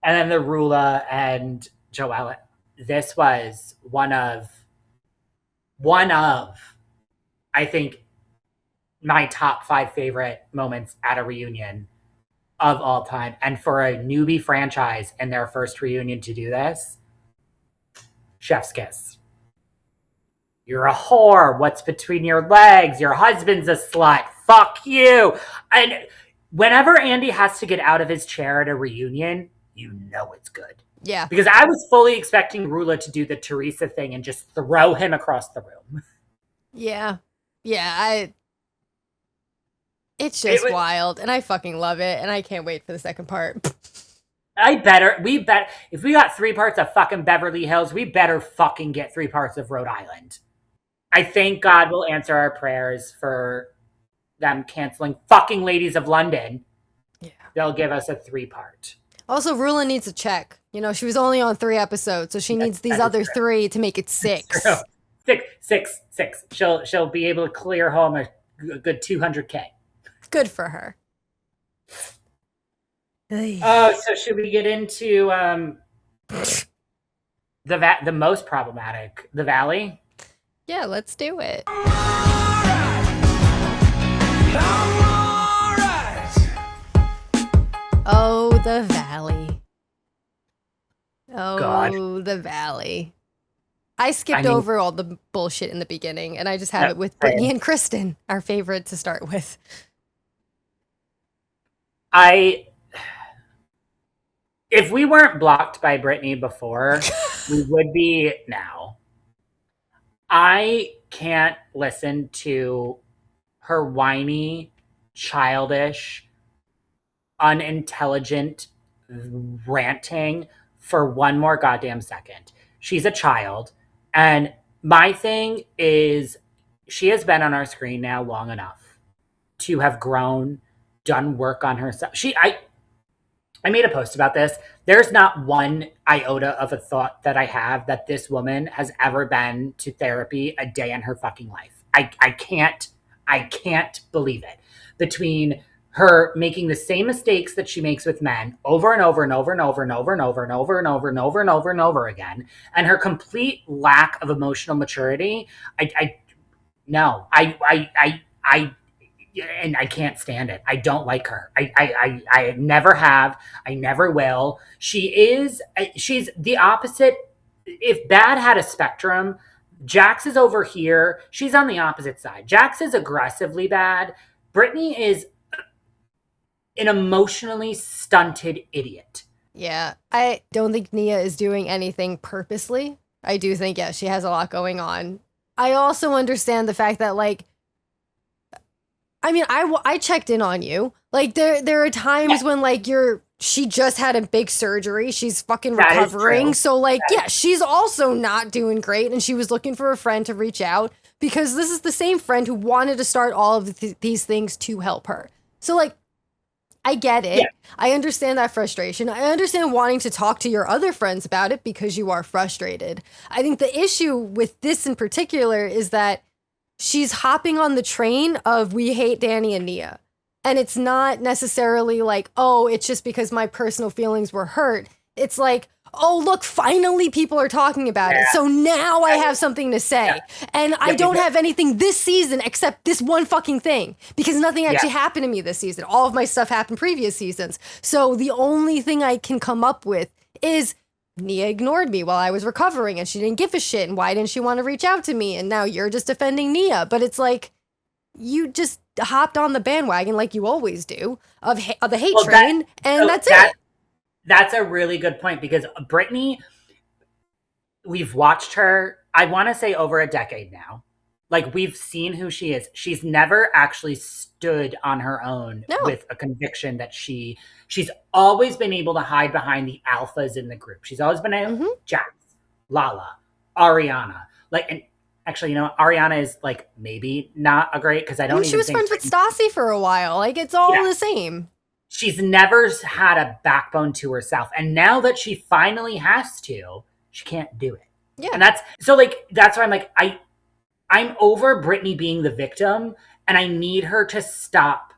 And then the Rulla and Joelle. This was one of, I think, my top 5 favorite moments at a reunion of all time. And for a newbie franchise in their first reunion to do this, chef's kiss. You're a whore. What's between your legs? Your husband's a slut. Fuck you. And whenever Andy has to get out of his chair at a reunion, you know it's good. Yeah. Because I was fully expecting Rulla to do the Teresa thing and just throw him across the room. Yeah. Yeah, it's just wild, and I fucking love it, and I can't wait for the second part. If we got 3 parts of fucking Beverly Hills, we better fucking get 3 parts of Rhode Island. I think God will answer our prayers for them canceling fucking Ladies of London. Yeah. They'll give us a 3-part. Also, Rulla needs a check. You know, she was only on 3 episodes, so she needs these other 3 to make it 6. 6. She'll be able to clear home a good $200K. Good for her. Oh, so should we get into the most problematic, the Valley? Yeah, let's do it. Oh, the Valley. Oh, God. The Valley. I skipped over all the bullshit in the beginning, and I just have it with Brittany and Kristen, our favorite to start with. If we weren't blocked by Brittany before, we would be now. I can't listen to her whiny, childish, unintelligent ranting for one more goddamn second. She's a child. And my thing is, she has been on our screen now long enough to have grown, done work on herself. I made a post about this. There's not one iota of a thought that I have that this woman has ever been to therapy a day in her fucking life. I can't believe it. Between her making the same mistakes that she makes with men over and over and over and over and over and over and over and over and over and over and over again, and her complete lack of emotional maturity, I can't stand it. I don't like her. I never have. I never will. She's the opposite. If bad had a spectrum, Jax is over here. She's on the opposite side. Jax is aggressively bad. Brittany is an emotionally stunted idiot. Yeah, I don't think Nia is doing anything purposely. I do think, yeah, she has a lot going on. I also understand the fact that, like, I mean, I checked in on you. Like, there are times when, like, you're she just had a big surgery. She's fucking recovering. So like, yeah, she's also not doing great. And she was looking for a friend to reach out because this is the same friend who wanted to start all of these things to help her. So like, I get it. Yeah. I understand that frustration. I understand wanting to talk to your other friends about it because you are frustrated. I think the issue with this in particular is that she's hopping on the train of we hate Danny and Nia. And it's not necessarily like, oh, it's just because my personal feelings were hurt. It's like, oh, look, finally people are talking about it. So now I have something to say. And I don't have anything this season except this one fucking thing because nothing actually happened to me this season. All of my stuff happened previous seasons. So the only thing I can come up with is Nia ignored me while I was recovering and she didn't give a shit. And why didn't she want to reach out to me? And now you're just defending Nia. But it's like, you just hopped on the bandwagon like you always do of the hate train, and that's it. That's a really good point because Brittany, we've watched her, I want to say over a decade now. Like we've seen who she is. She's never actually stood on her own with a conviction that she's always been able to hide behind the alphas in the group. She's always been Jax, Lala, Ariana, and actually, Ariana is like maybe not a great because I don't. She was friends with Stassi for a while. Like it's all the same. She's never had a backbone to herself, and now that she finally has to, she can't do it. Yeah, and that's why I'm like I'm over Brittany being the victim, and I need her to stop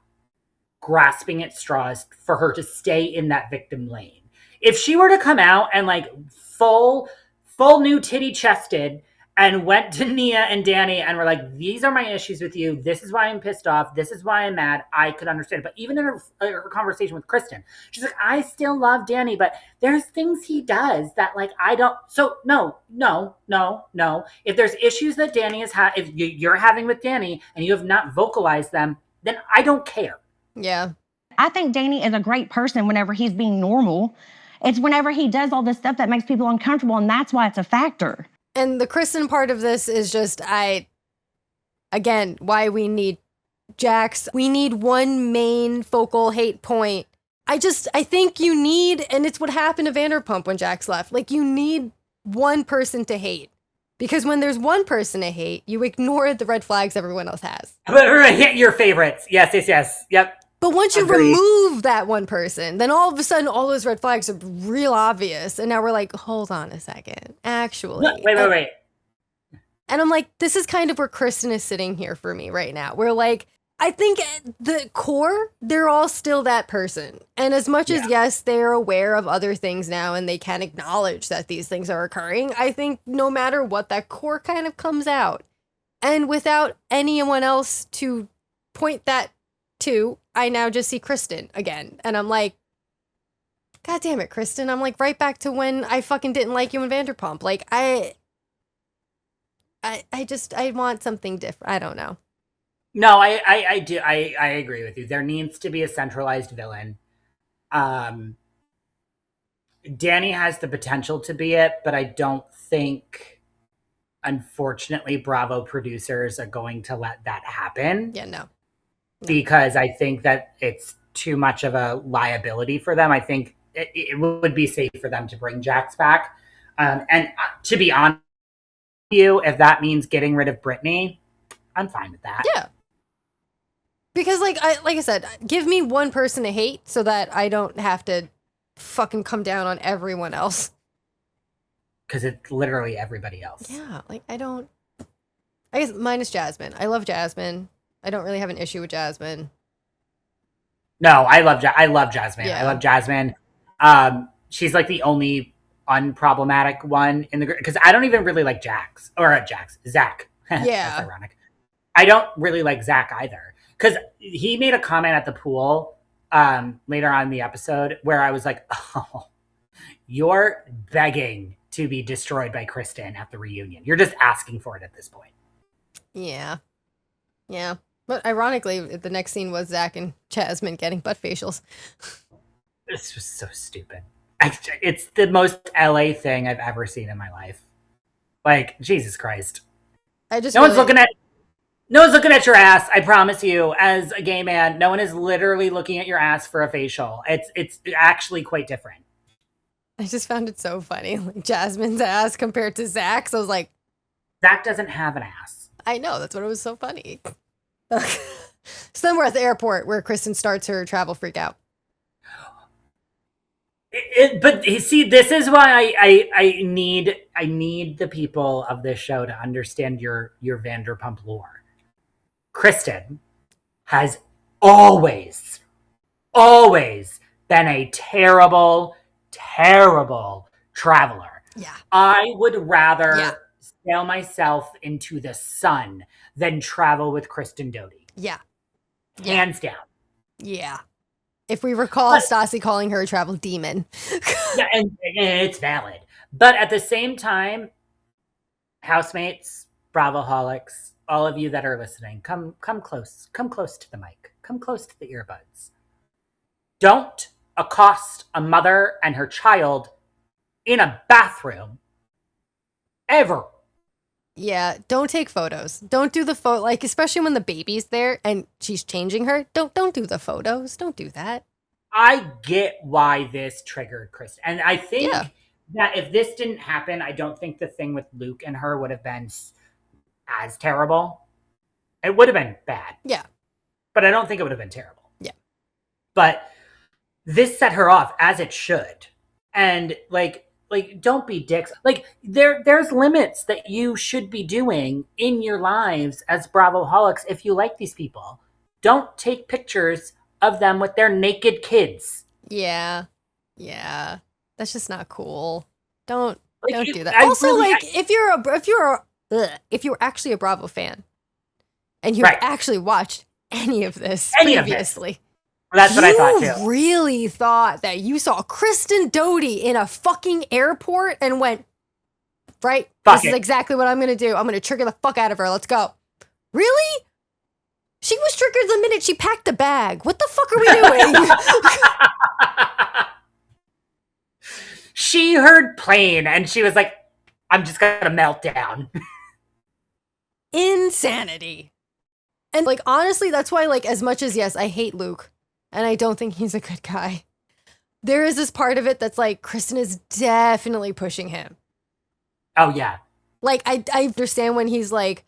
grasping at straws for her to stay in that victim lane. If she were to come out and full new titty chested. And went to Nia and Danny and were like, these are my issues with you. This is why I'm pissed off. This is why I'm mad. I could understand it. But even in her conversation with Kristen, she's like, I still love Danny, but there's things he does that I don't. So no. If there's issues that Danny has had, if you're having with Danny and you have not vocalized them, then I don't care. Yeah. I think Danny is a great person whenever he's being normal. It's whenever he does all this stuff that makes people uncomfortable, and that's why it's a factor. And the Kristen part of this is just, why we need Jax. We need one main focal hate point. I think you need, and it's what happened to Vanderpump when Jax left. You need one person to hate. Because when there's one person to hate, you ignore the red flags everyone else has. Your favorites. Yes. Yep. But once you remove that one person, then all of a sudden, all those red flags are real obvious. And now we're like, hold on a second. Actually. Wait. And I'm like, this is kind of where Kristen is sitting here for me right now. We're like, I think at the core, they're all still that person. And as much as, yes, they're aware of other things now and they can acknowledge that these things are occurring, I think no matter what, that core kind of comes out. And without anyone else to point that to, I now just see Kristen again. And I'm like, God damn it, Kristen. I'm right back to when I fucking didn't like you in Vanderpump. I want something different. I don't know. No, I do. I agree with you. There needs to be a centralized villain. Danny has the potential to be it, but I don't think, unfortunately, Bravo producers are going to let that happen. Yeah, no. Because I think that it's too much of a liability for them. I think it would be safe for them to bring Jax back. And to be honest with you, if that means getting rid of Brittany, I'm fine with that. Yeah. Because like I said, give me one person to hate so that I don't have to fucking come down on everyone else. Because it's literally everybody else. Yeah, I guess minus Jasmine. I love Jasmine. I don't really have an issue with Jasmine. No, I love Jasmine. Yeah. I love Jasmine. She's the only unproblematic one in the group. Because I don't even really like Zach. Yeah. That's ironic. I don't really like Zach either. Because he made a comment at the pool later on in the episode where I was like, oh, you're begging to be destroyed by Kristen at the reunion. You're just asking for it at this point. Yeah. But ironically, the next scene was Zach and Jasmine getting butt facials. This was so stupid. It's the most LA thing I've ever seen in my life. Jesus Christ. One's looking at No one's looking at your ass. I promise you, as a gay man, no one is literally looking at your ass for a facial. It's actually quite different. I just found it so funny. Like Jasmine's ass compared to Zach's. I was like, Zach doesn't have an ass. I know. That's what it was so funny. So then we're at the airport where Kristen starts her travel freak out. But see, this is why I need the people of this show to understand your Vanderpump lore. Kristen has always been a terrible traveler. Yeah. I would rather sail myself into the sun than travel with Kristen Doty. Yeah. Hands down. Yeah. If we recall Stassi calling her a travel demon. Yeah, and it's valid. But at the same time, housemates, Bravoholics, all of you that are listening, come close. Come close to the mic. Come close to the earbuds. Don't accost a mother and her child in a bathroom ever. Yeah, don't take photos. Don't do the photo, like, especially when the baby's there and she's changing her. Don't do the photos. Don't do that. I get why this triggered Kristen. And I think that if this didn't happen, I don't think the thing with Luke and her would have been as terrible. It would have been bad. Yeah. But I don't think it would have been terrible. Yeah. But this set her off, as it should. And, like don't be dicks. Like, there's limits that you should be doing in your lives as Bravoholics if you like these people. Don't take pictures of them with their naked kids. Yeah. Yeah. That's just not cool. Don't do that. I Also, really, like, if you're actually a Bravo fan and you've actually watched any of this previously. That's what I thought too. You really thought that you saw Kristen Doty in a fucking airport and went, right? This is exactly what I'm going to do. I'm going to trigger the fuck out of her. Let's go. Really? She was triggered the minute she packed the bag. What the fuck are we doing? She heard plane and she was like, I'm just going to melt down. Insanity. And, like, honestly, that's why, like, as much as, yes, I hate Luke. And I don't think he's a good guy. There is this part of it that's like, Kristen is definitely pushing him. Oh, yeah. Like, I understand when he's like,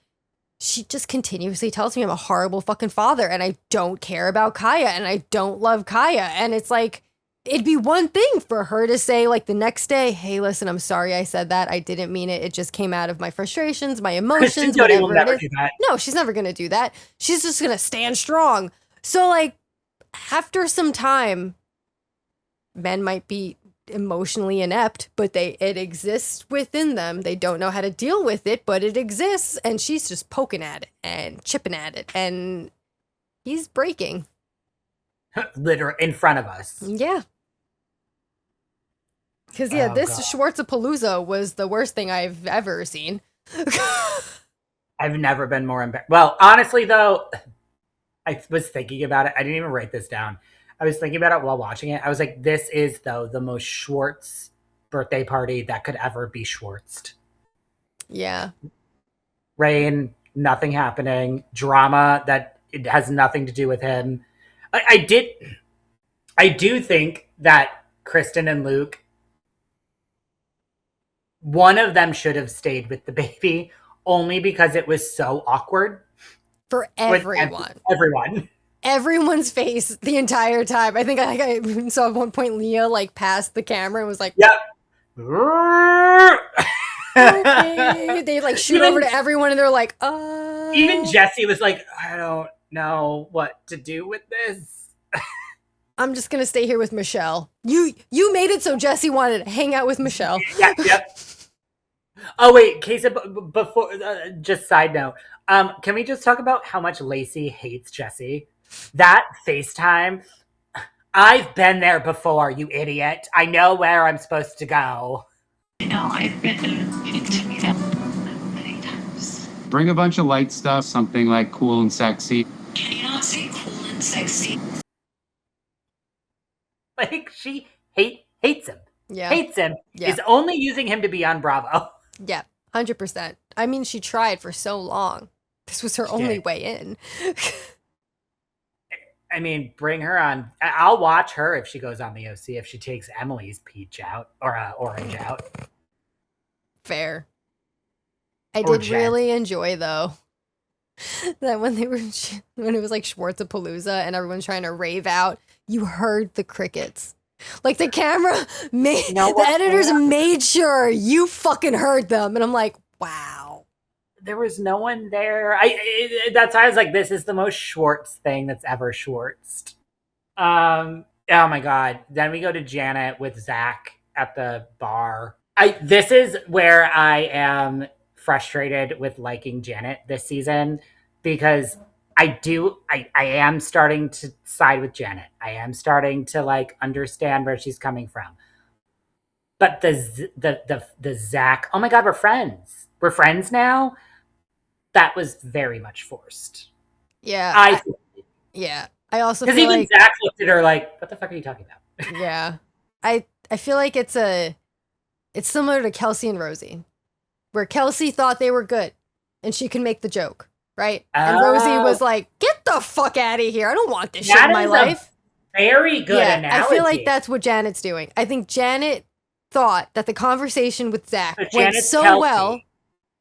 she just continuously tells me I'm a horrible fucking father and I don't care about Kaya and I don't love Kaya. And it's like, it'd be one thing for her to say, like, the next day, hey, listen, I'm sorry I said that. I didn't mean it. It just came out of my frustrations, my emotions, whatever will never it is. do that. No, she's never going to do that. She's just going to stand strong. So, like, after some time, men might be emotionally inept, but it exists within them. They don't know how to deal with it, but it exists, and she's just poking at it and chipping at it, and he's breaking. Literally in front of us. Yeah. Because, this Schwartzapalooza was the worst thing I've ever seen. I've never been more embarrassed. Well, honestly, though, I was thinking about it. I didn't even write this down. I was thinking about it while watching it. I was like, this is, though, the most Schwartz birthday party that could ever be Schwartzed. Yeah. Rain, nothing happening. Drama that it has nothing to do with him. I do think that Kristen and Luke, one of them should have stayed with the baby only because it was so awkward. For everyone. Everyone. Everyone's face the entire time. I think I saw at one point Leah, like, passed the camera and was like, yep. Okay. They, like, shoot over to everyone and they're like, Even Jesse was like, I don't know what to do with this. I'm just gonna stay here with Michelle. You made it so Jesse wanted to hang out with Michelle. Yep. Oh wait, case of before. Just side note. Can we just talk about how much Lacey hates Jesse? That FaceTime. I've been there before, you idiot. I know where I'm supposed to go. I know, I've been to meet him many times. Bring a bunch of light stuff, something like cool and sexy. Can you not say cool and sexy? Like, she hates him. Yeah. Hates him. Yeah. Is only using him to be on Bravo. Yeah, 100%. I mean, she tried for so long. This was her only way in. I mean, bring her on. I'll watch her if she goes on the OC, if she takes Emily's peach out or orange out. Fair. I did really enjoy, though, that when it was like Schwartzapalooza and everyone's trying to rave out, you heard the crickets. Like the camera the editors made sure you fucking heard them. And I'm like, wow. There was no one there. That's why I was like, this is the most Schwartz thing that's ever Schwartzed. Oh my God. Then we go to Janet with Zach at the bar. This is where I am frustrated with liking Janet this season, because I am starting to side with Janet. I am starting to like understand where she's coming from. But the Zach, oh my God, we're friends. We're friends now. That was very much forced. Yeah. I also feel because even like Zach looked at her like, what the fuck are you talking about? Yeah. I feel like it's similar to Kelsey and Rosie, where Kelsey thought they were good and she can make the joke, right? And Rosie was like, get the fuck out of here. I don't want this shit in my life. Very good analogy. I feel like that's what Janet's doing. I think Janet thought that the conversation with Zach went so well.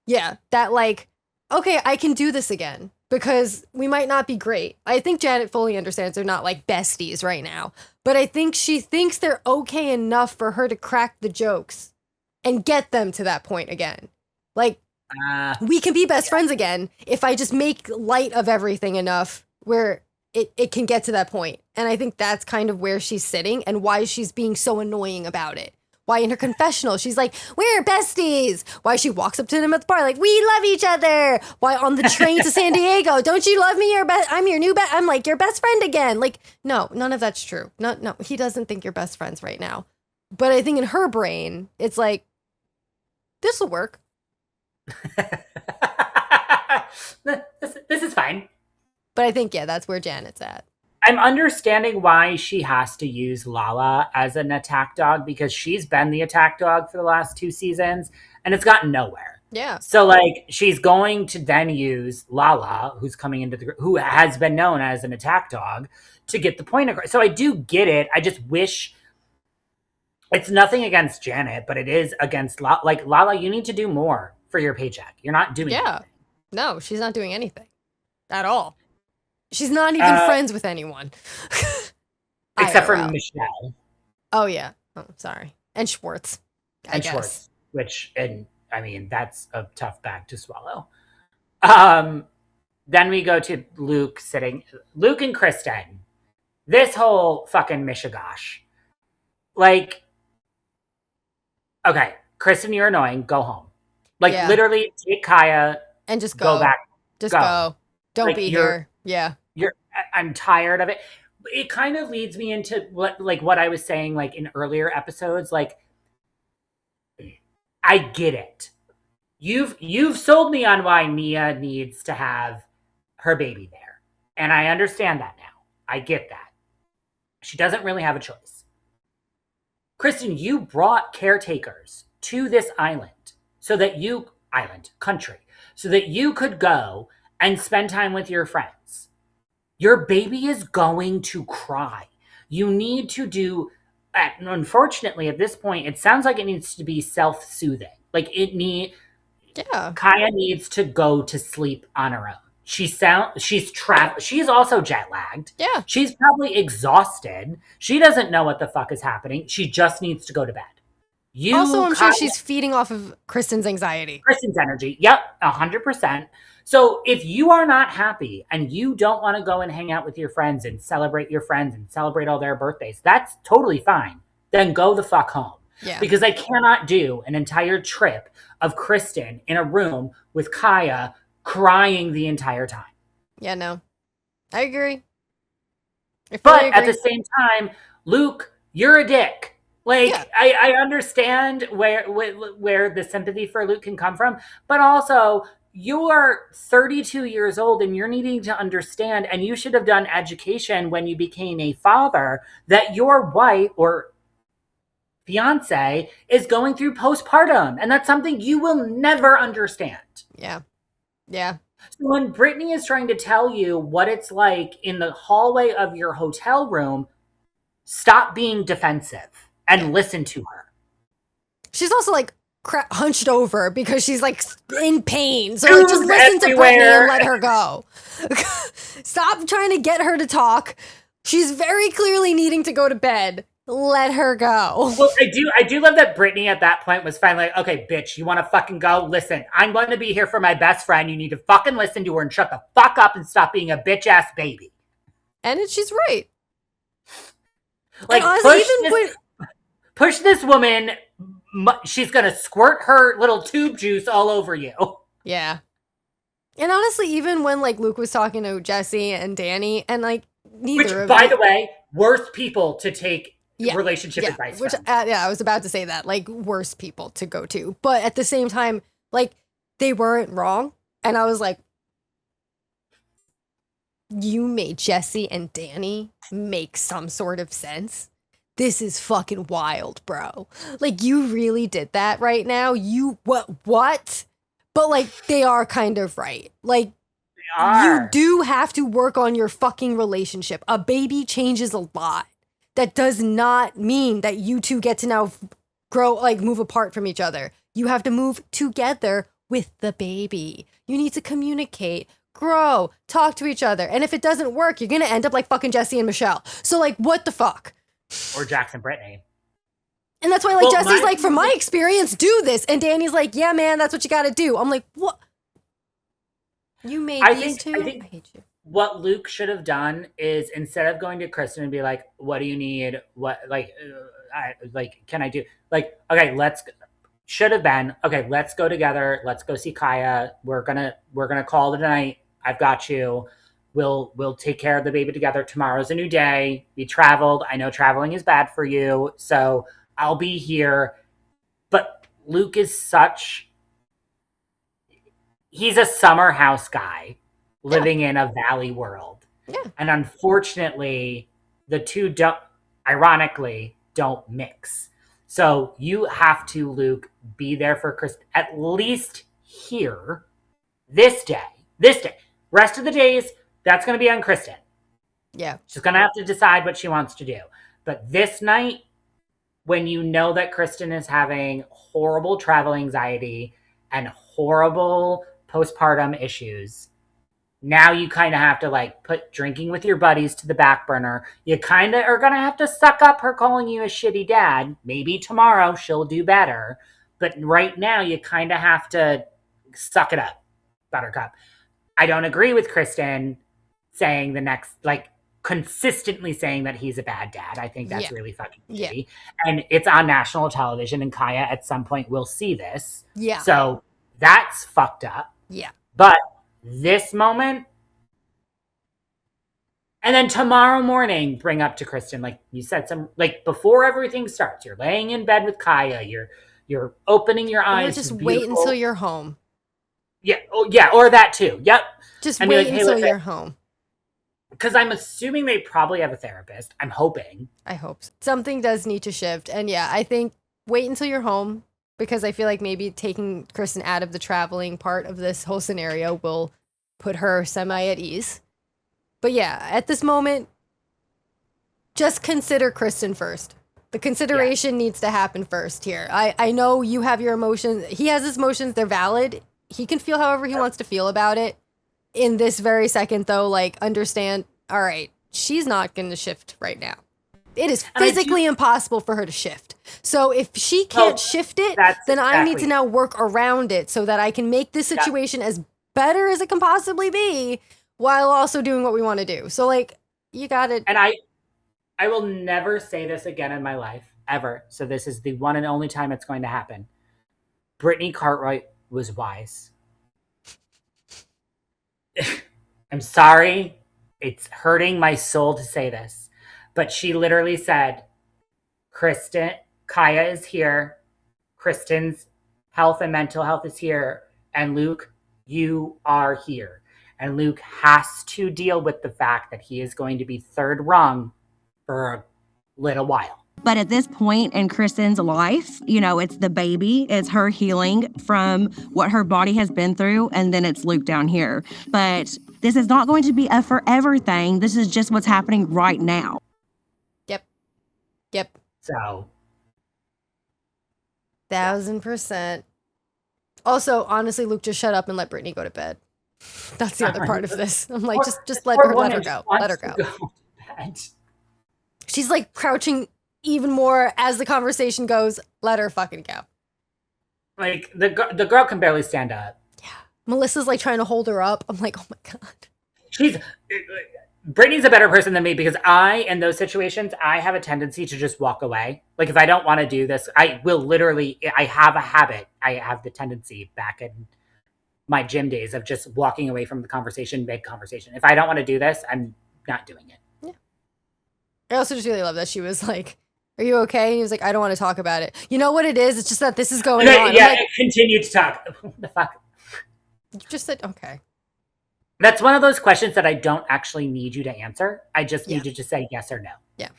Yeah, that like, okay, I can do this again because we might not be great. I think Janet fully understands they're not like besties right now, but I think she thinks they're okay enough for her to crack the jokes and get them to that point again. Like, we can be best friends again if I just make light of everything enough where it can get to that point. And I think that's kind of where she's sitting and why she's being so annoying about it. Why in her confessional, she's like, we're besties. Why she walks up to them at the bar like, we love each other. Why on the train to San Diego, don't you love me? I'm your new I'm like your best friend again. Like, no, none of that's true. No, he doesn't think you're best friends right now. But I think in her brain, it's like, this will work. This is fine. But I think, yeah, that's where Janet's at. I'm understanding why she has to use Lala as an attack dog, because she's been the attack dog for the last 2 seasons and it's gotten nowhere. Yeah. So like she's going to then use Lala, who's coming into who has been known as an attack dog, to get the point across. So I do get it. I just wish, it's nothing against Janet, but it is against like Lala, you need to do more for your paycheck. You're not doing anything. No, she's not doing anything at all. She's not even friends with anyone. Except for Michelle. Oh, yeah. Oh, sorry. And Schwartz. I guess. Schwartz, which, and I mean, that's a tough bag to swallow. Then we go to Luke and Kristen. This whole fucking mishigosh. Like, okay, Kristen, you're annoying. Go home. Like, literally take Kaya. And just go. back. Just go. Don't like, be here. Yeah. I'm tired of it. It kind of leads me into what I was saying like in earlier episodes. Like, I get it. You've sold me on why Mia needs to have her baby there. And I understand that now. I get that. She doesn't really have a choice. Kristen, you brought caretakers to this country, so that you could go and spend time with your friends. Your baby is going to cry. You need to do, unfortunately at this point, it sounds like it needs to be self-soothing. Like Kaya needs to go to sleep on her own. She's also jet lagged. Yeah. She's probably exhausted. She doesn't know what the fuck is happening. She just needs to go to bed. I'm sure she's feeding off of Kristen's anxiety. Kristen's energy. Yep, 100%. So if you are not happy and you don't want to go and hang out with your friends and celebrate your friends and celebrate all their birthdays, that's totally fine. Then go the fuck home. Yeah. Because I cannot do an entire trip of Kristen in a room with Kaya crying the entire time. Yeah, no. I agree. But at the same time, Luke, you're a dick. Like, I understand where the sympathy for Luke can come from, but also you're 32 years old and you're needing to understand, and you should have done education when you became a father, that your wife or fiance is going through postpartum, and that's something you will never understand. Yeah. Yeah. So when Brittany is trying to tell you what it's like in the hallway of your hotel room, stop being defensive and listen to her. She's also like hunched over because she's like in pain. So like, just listen to Brittany and let her go. Stop trying to get her to talk. She's very clearly needing to go to bed. Let her go. Well, I do love that Brittany at that point was finally like, okay, bitch, you want to fucking go? Listen, I'm going to be here for my best friend. You need to fucking listen to her and shut the fuck up and stop being a bitch ass baby. And she's right. Like, push this woman. She's going to squirt her little tube juice all over you. Yeah. And honestly, even when like Luke was talking to Jesse and Danny and like neither of by the way, worst people to take relationship advice which from. I was about to say that, like worst people to go to, but at the same time, like they weren't wrong, and I was like, you made Jesse and Danny make some sort of sense. This is fucking wild, bro. Like you really did that right now. You what? But like they are kind of right. Like you do have to work on your fucking relationship. A baby changes a lot. That does not mean that you two get to now grow, like move apart from each other. You have to move together with the baby. You need to communicate, grow, talk to each other. And if it doesn't work, you're going to end up like fucking Jesse and Michelle. So like, what the fuck? Or Jackson Brittany. And that's why like Jesse's like, from my experience, do this. And Danny's like, yeah, man, that's what you got to do. I'm like, what? You made these two? I hate you. What Luke should have done is instead of going to Kristen and be like, what do you need? What, can I do? Like, okay, should have been, okay, let's go together. Let's go see Kaya. We're gonna call it a night. I've got you. We'll take care of the baby together. Tomorrow's a new day. We traveled. I know traveling is bad for you. So I'll be here. But Luke is he's a summer house guy living in a valley world. Yeah. And unfortunately, the two ironically, don't mix. So you have to, Luke, be there for Kristen, at least here, this day. Rest of the days, that's going to be on Kristen. Yeah. She's going to have to decide what she wants to do. But this night, when you know that Kristen is having horrible travel anxiety and horrible postpartum issues, now you kind of have to like put drinking with your buddies to the back burner. You kind of are going to have to suck up her calling you a shitty dad. Maybe tomorrow she'll do better. But right now you kind of have to suck it up, Buttercup. I don't agree with Kristen saying consistently saying that he's a bad dad. I think that's really fucking shitty. And it's on national television and Kaya at some point will see this. Yeah. So that's fucked up. Yeah. But this moment, and then tomorrow morning, bring up to Kristen, like you said, before everything starts, you're laying in bed with Kaya, you're opening your eyes. Just wait until you're home. Yeah, or that too. Yep. Just wait until you're home. Because I'm assuming they probably have a therapist. I'm hoping. I hope so. Something does need to shift. And yeah, I think wait until you're home, because I feel like maybe taking Kristen out of the traveling part of this whole scenario will put her semi at ease. But yeah, at this moment, just consider Kristen first. The consideration needs to happen first here. I know you have your emotions. He has his emotions. They're valid. He can feel however he wants to feel about it. In this very second, though, like, understand, all right, she's not going to shift right now. It is physically impossible for her to shift. So if she can't shift it, then I need to now work around it so that I can make this situation as better as it can possibly be while also doing what we want to do. So, like, you got it. And I will never say this again in my life, ever. So this is the one and only time it's going to happen. Brittany Cartwright was wise. I'm sorry. It's hurting my soul to say this. But she literally said, Kaya is here. Kristen's health and mental health is here. And Luke, you are here. And Luke has to deal with the fact that he is going to be third rung for a little while. But at this point in Kristen's life, you know, it's the baby, it's her healing from what her body has been through, and then it's Luke down here. But this is not going to be a forever thing. This is just what's happening right now. Yep. So 1000%. Also, honestly, Luke, just shut up and let Brittany go to bed. That's the other part of this. I'm like, just let her go. Let her go. She's like crouching even more as the conversation goes. Let her fucking go. Like the girl can barely stand up. Yeah. Melissa's like trying to hold her up. I'm like, oh my God. Brittany's a better person than me because in those situations, I have a tendency to just walk away. Like if I don't want to do this, I will literally, I have a habit. I have the tendency back in my gym days of just walking away from the conversation, mid-conversation. If I don't want to do this, I'm not doing it. Yeah. I also just really love that she was like, are you okay? And he was like, I don't want to talk about it. You know what it is? It's just that this is going on. Yeah, like, continue to talk. What the fuck? You just said, okay. That's one of those questions that I don't actually need you to answer. I just need you to say yes or no. Yeah.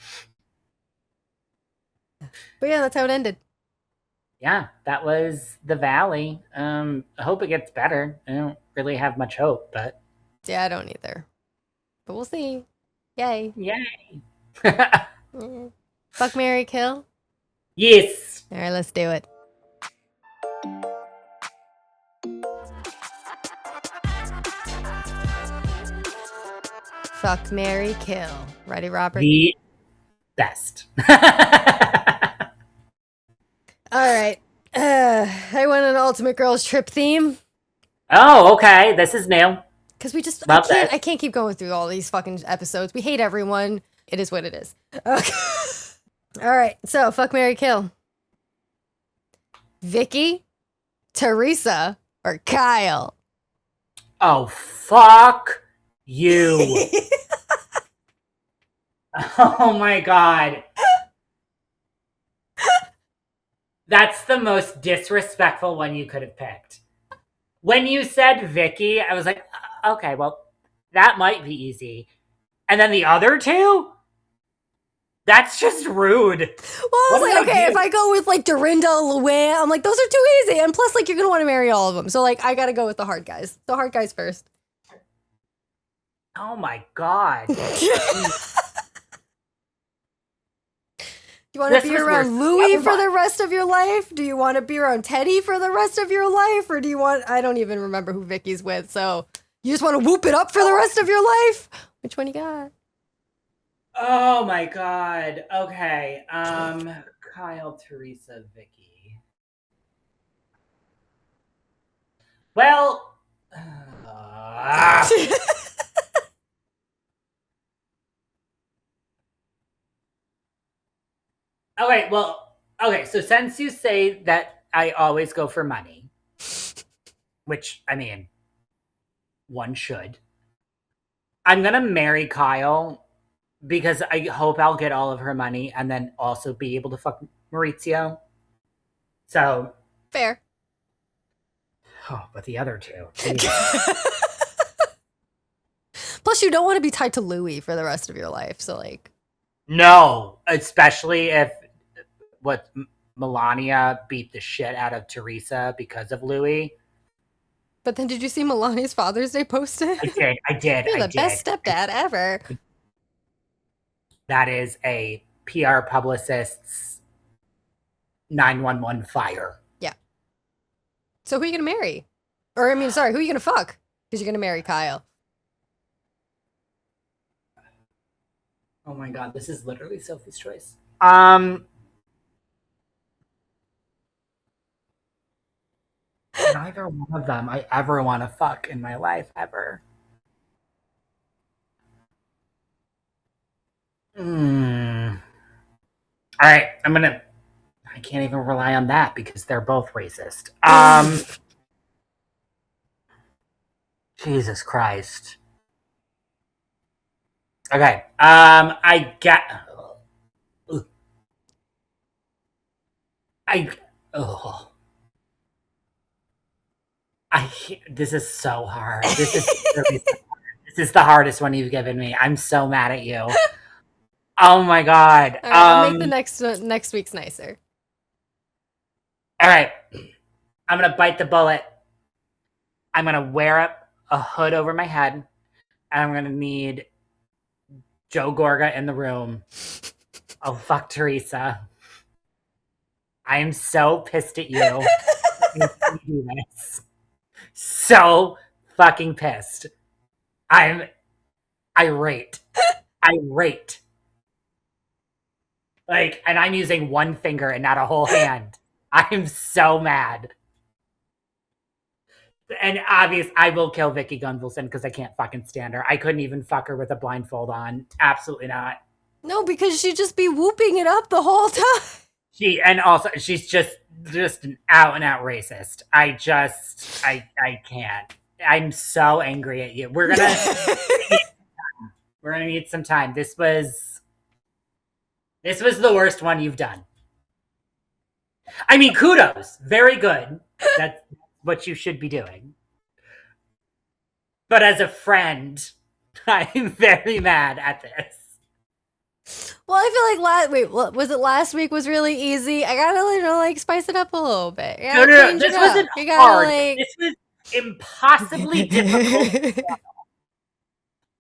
But yeah, that's how it ended. Yeah, that was the Valley. I hope it gets better. I don't really have much hope, but... Yeah, I don't either. But we'll see. Yay. Yay. Fuck, marry, kill? Yes. All right, let's do it. Fuck, marry, kill. Ready, Robert? The best. All right. I went an Ultimate Girls trip theme. Oh, okay. This is new. Because we just, Love I can't keep going through all these fucking episodes. We hate everyone. It is what it is. Okay. All right. So, fuck, marry, kill. Vicky, Teresa, or Kyle? Oh, fuck you. Oh my God. That's the most disrespectful one you could have picked. When you said Vicky, I was like, okay, well, that might be easy. And then the other two? That's just rude. Well, I was like, okay, if I go with like Dorinda, Luann, I'm like, those are too easy. And plus, like, you're going to want to marry all of them. So, like, I got to go with the hard guys. The hard guys first. Oh my God. Do you want to be around Louis for the rest of your life? Do you want to be around Teddy for the rest of your life? Or do you want, I don't even remember who Vicky's with. So you just want to whoop it up for the rest of your life? Which one you got? Oh my God. Okay. Kyle, Teresa, Vicky. Well, okay, so since you say that I always go for money, which, I mean, one should, I'm going to marry Kyle because I hope I'll get all of her money and then also be able to fuck Maurizio. So. Fair. Oh, but the other two. Plus, you don't want to be tied to Louis for the rest of your life. So, like. No, especially if Melania beat the shit out of Teresa because of Louis. But then did you see Melania's Father's Day posted? I did. You're the best stepdad ever. That is a PR publicist's 911 fire. Yeah. So who are you going to marry? Or, I mean, sorry, who are you going to fuck? Because you're going to marry Kyle. Oh my God, this is literally Sophie's choice. Neither one of them I ever want to fuck in my life, ever. All right, I can't even rely on that because they're both racist. Jesus Christ. Okay, this is so hard. This is really so hard. This is the hardest one you've given me. I'm so mad at you. Oh my God. All right, I'll make the next week's nicer. All right. I'm going to bite the bullet. I'm going to wear a hood over my head. And I'm going to need Joe Gorga in the room. Oh, fuck Teresa. I am so pissed at you. You do this. So fucking pissed. I'm irate. Like, and I'm using one finger and not a whole hand. I'm so mad. And obvious, I will kill Vicky Gunvalson because I can't fucking stand her. I couldn't even fuck her with a blindfold on. Absolutely not. No, because she'd just be whooping it up the whole time. And also she's just an out and out racist. I can't. I'm so angry at you. We're gonna need some time. This was the worst one you've done. I mean, kudos. Very good. That's what you should be doing. But as a friend, I'm very mad at this. Well, I feel like was it last week was really easy? I gotta spice it up a little bit. No. This wasn't hard. This was impossibly difficult.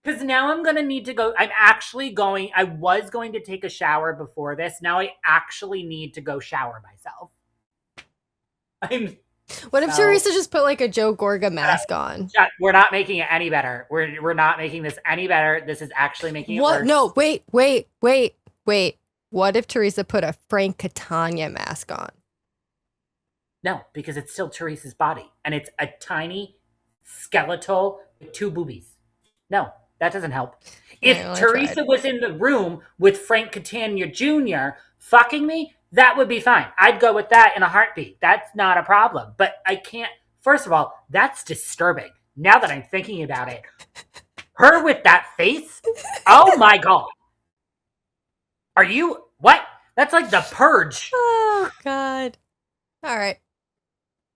Because now I'm going to need to go. I was going to take a shower before this. Now I actually need to go shower myself. What if Teresa just put like a Joe Gorga mask on? We're not making it any better. We're not making this any better. This is actually making it worse. No, wait. What if Teresa put a Frank Catania mask on? No, because it's still Teresa's body. And it's a tiny skeletal with 2 boobies. No. That doesn't help. If Teresa was in the room with Frank Catania Jr. fucking me, that would be fine. I'd go with that in a heartbeat. That's not a problem. But I can't. First of all, that's disturbing. Now that I'm thinking about it, her with that face. Oh my God. Are you what? That's like the Purge. Oh God. All right.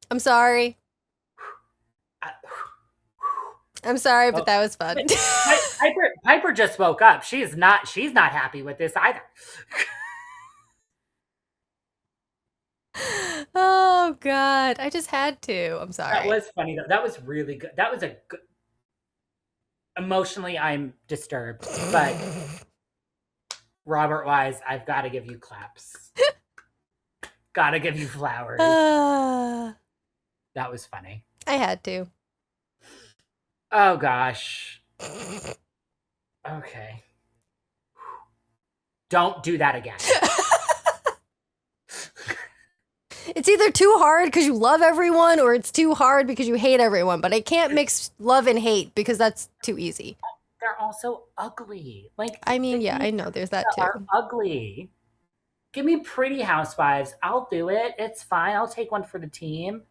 I'm sorry. I'm sorry, but that was fun. Piper just woke up. She's not happy with this either. Oh God. I just had to. I'm sorry. That was funny though. That was really good. That was a good. Emotionally, I'm disturbed, but Robert Wise, I've got to give you claps. Gotta give you flowers. That was funny. I had to. Oh gosh. Okay. Don't do that again. It's either too hard because you love everyone or it's too hard because you hate everyone. But I can't mix love and hate because that's too easy. They're also ugly. I mean, yeah, I know there's that too. Are ugly. Give me Pretty Housewives. I'll do it. It's fine. I'll take one for the team.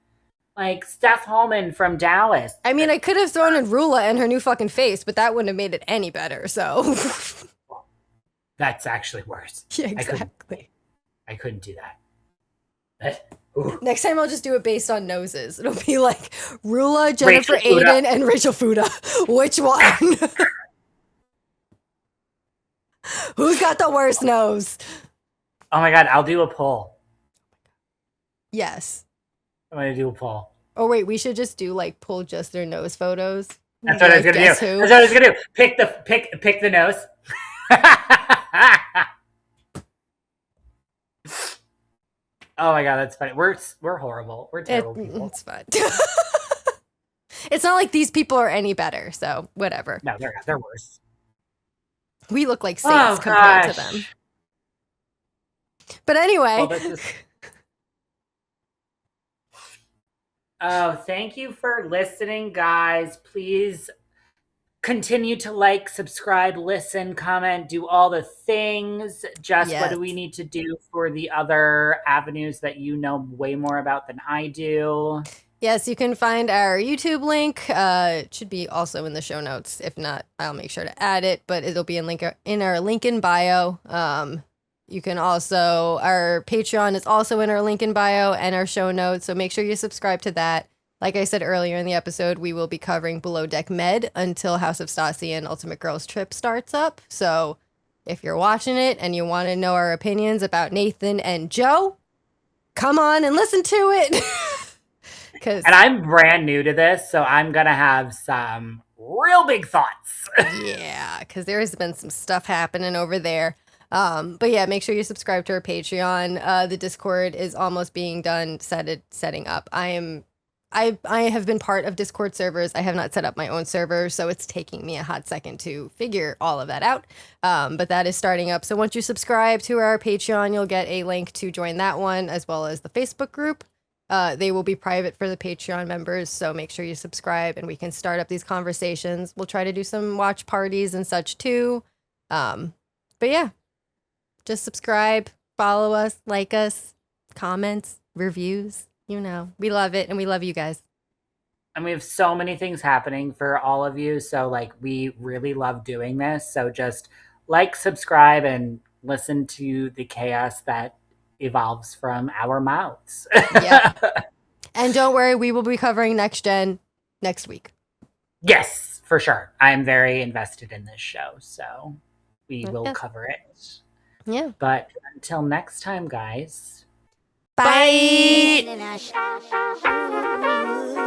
Like Steph Holman from Dallas. I mean, I could have thrown in Rulla and her new fucking face, but that wouldn't have made it any better, so. That's actually worse. Yeah, exactly. I couldn't do that. Next time I'll just do it based on noses. It'll be like Rulla, Jennifer Aiden, and Rachel Fuda. Which one? Who's got the worst nose? Oh my God, I'll do a poll. Yes. I'm going to do a poll. Oh, wait, we should just do pull just their nose photos. That's what I was going to do. That's what I was going to do. Pick the nose. Oh my God, that's funny. We're horrible. We're terrible people. It's fun. It's not like these people are any better, so whatever. No, they're worse. We look like saints compared to them. But anyway. Oh, thank you for listening, guys. Please continue to like, subscribe, listen, comment, do all the things. Jess, what do we need to do for the other avenues that you know way more about than I do? Yes, you can find our YouTube link. It should be also in the show notes. If not, I'll make sure to add it, but it'll be in our link in bio. You can also, our Patreon is also in our link in bio and our show notes, so make sure you subscribe to that. Like I said earlier in the episode, we will be covering Below Deck Med until House of Stassi and Ultimate Girls trip starts up. So If you're watching it and you want to know our opinions about Nathan and Joe, come on and listen to it. And I'm brand new to this, so I'm going to have some real big thoughts. Yeah, because there has been some stuff happening over there. But yeah, make sure you subscribe to our Patreon. The Discord is almost being done setting up. I have been part of Discord servers. I have not set up my own server, so it's taking me a hot second to figure all of that out. But that is starting up. So once you subscribe to our Patreon, you'll get a link to join that one, as well as the Facebook group. They will be private for the Patreon members, so make sure you subscribe and we can start up these conversations. We'll try to do some watch parties and such too. But yeah, just subscribe, follow us, like us, comments, reviews. You know, we love it and we love you guys. And we have so many things happening for all of you. So like, we really love doing this. So just like, subscribe, and listen to the chaos that evolves from our mouths. Yeah. And don't worry, we will be covering Next Gen next week. Yes, for sure. I'm very invested in this show, so we will cover it. Yeah. But until next time, guys. Bye. Bye.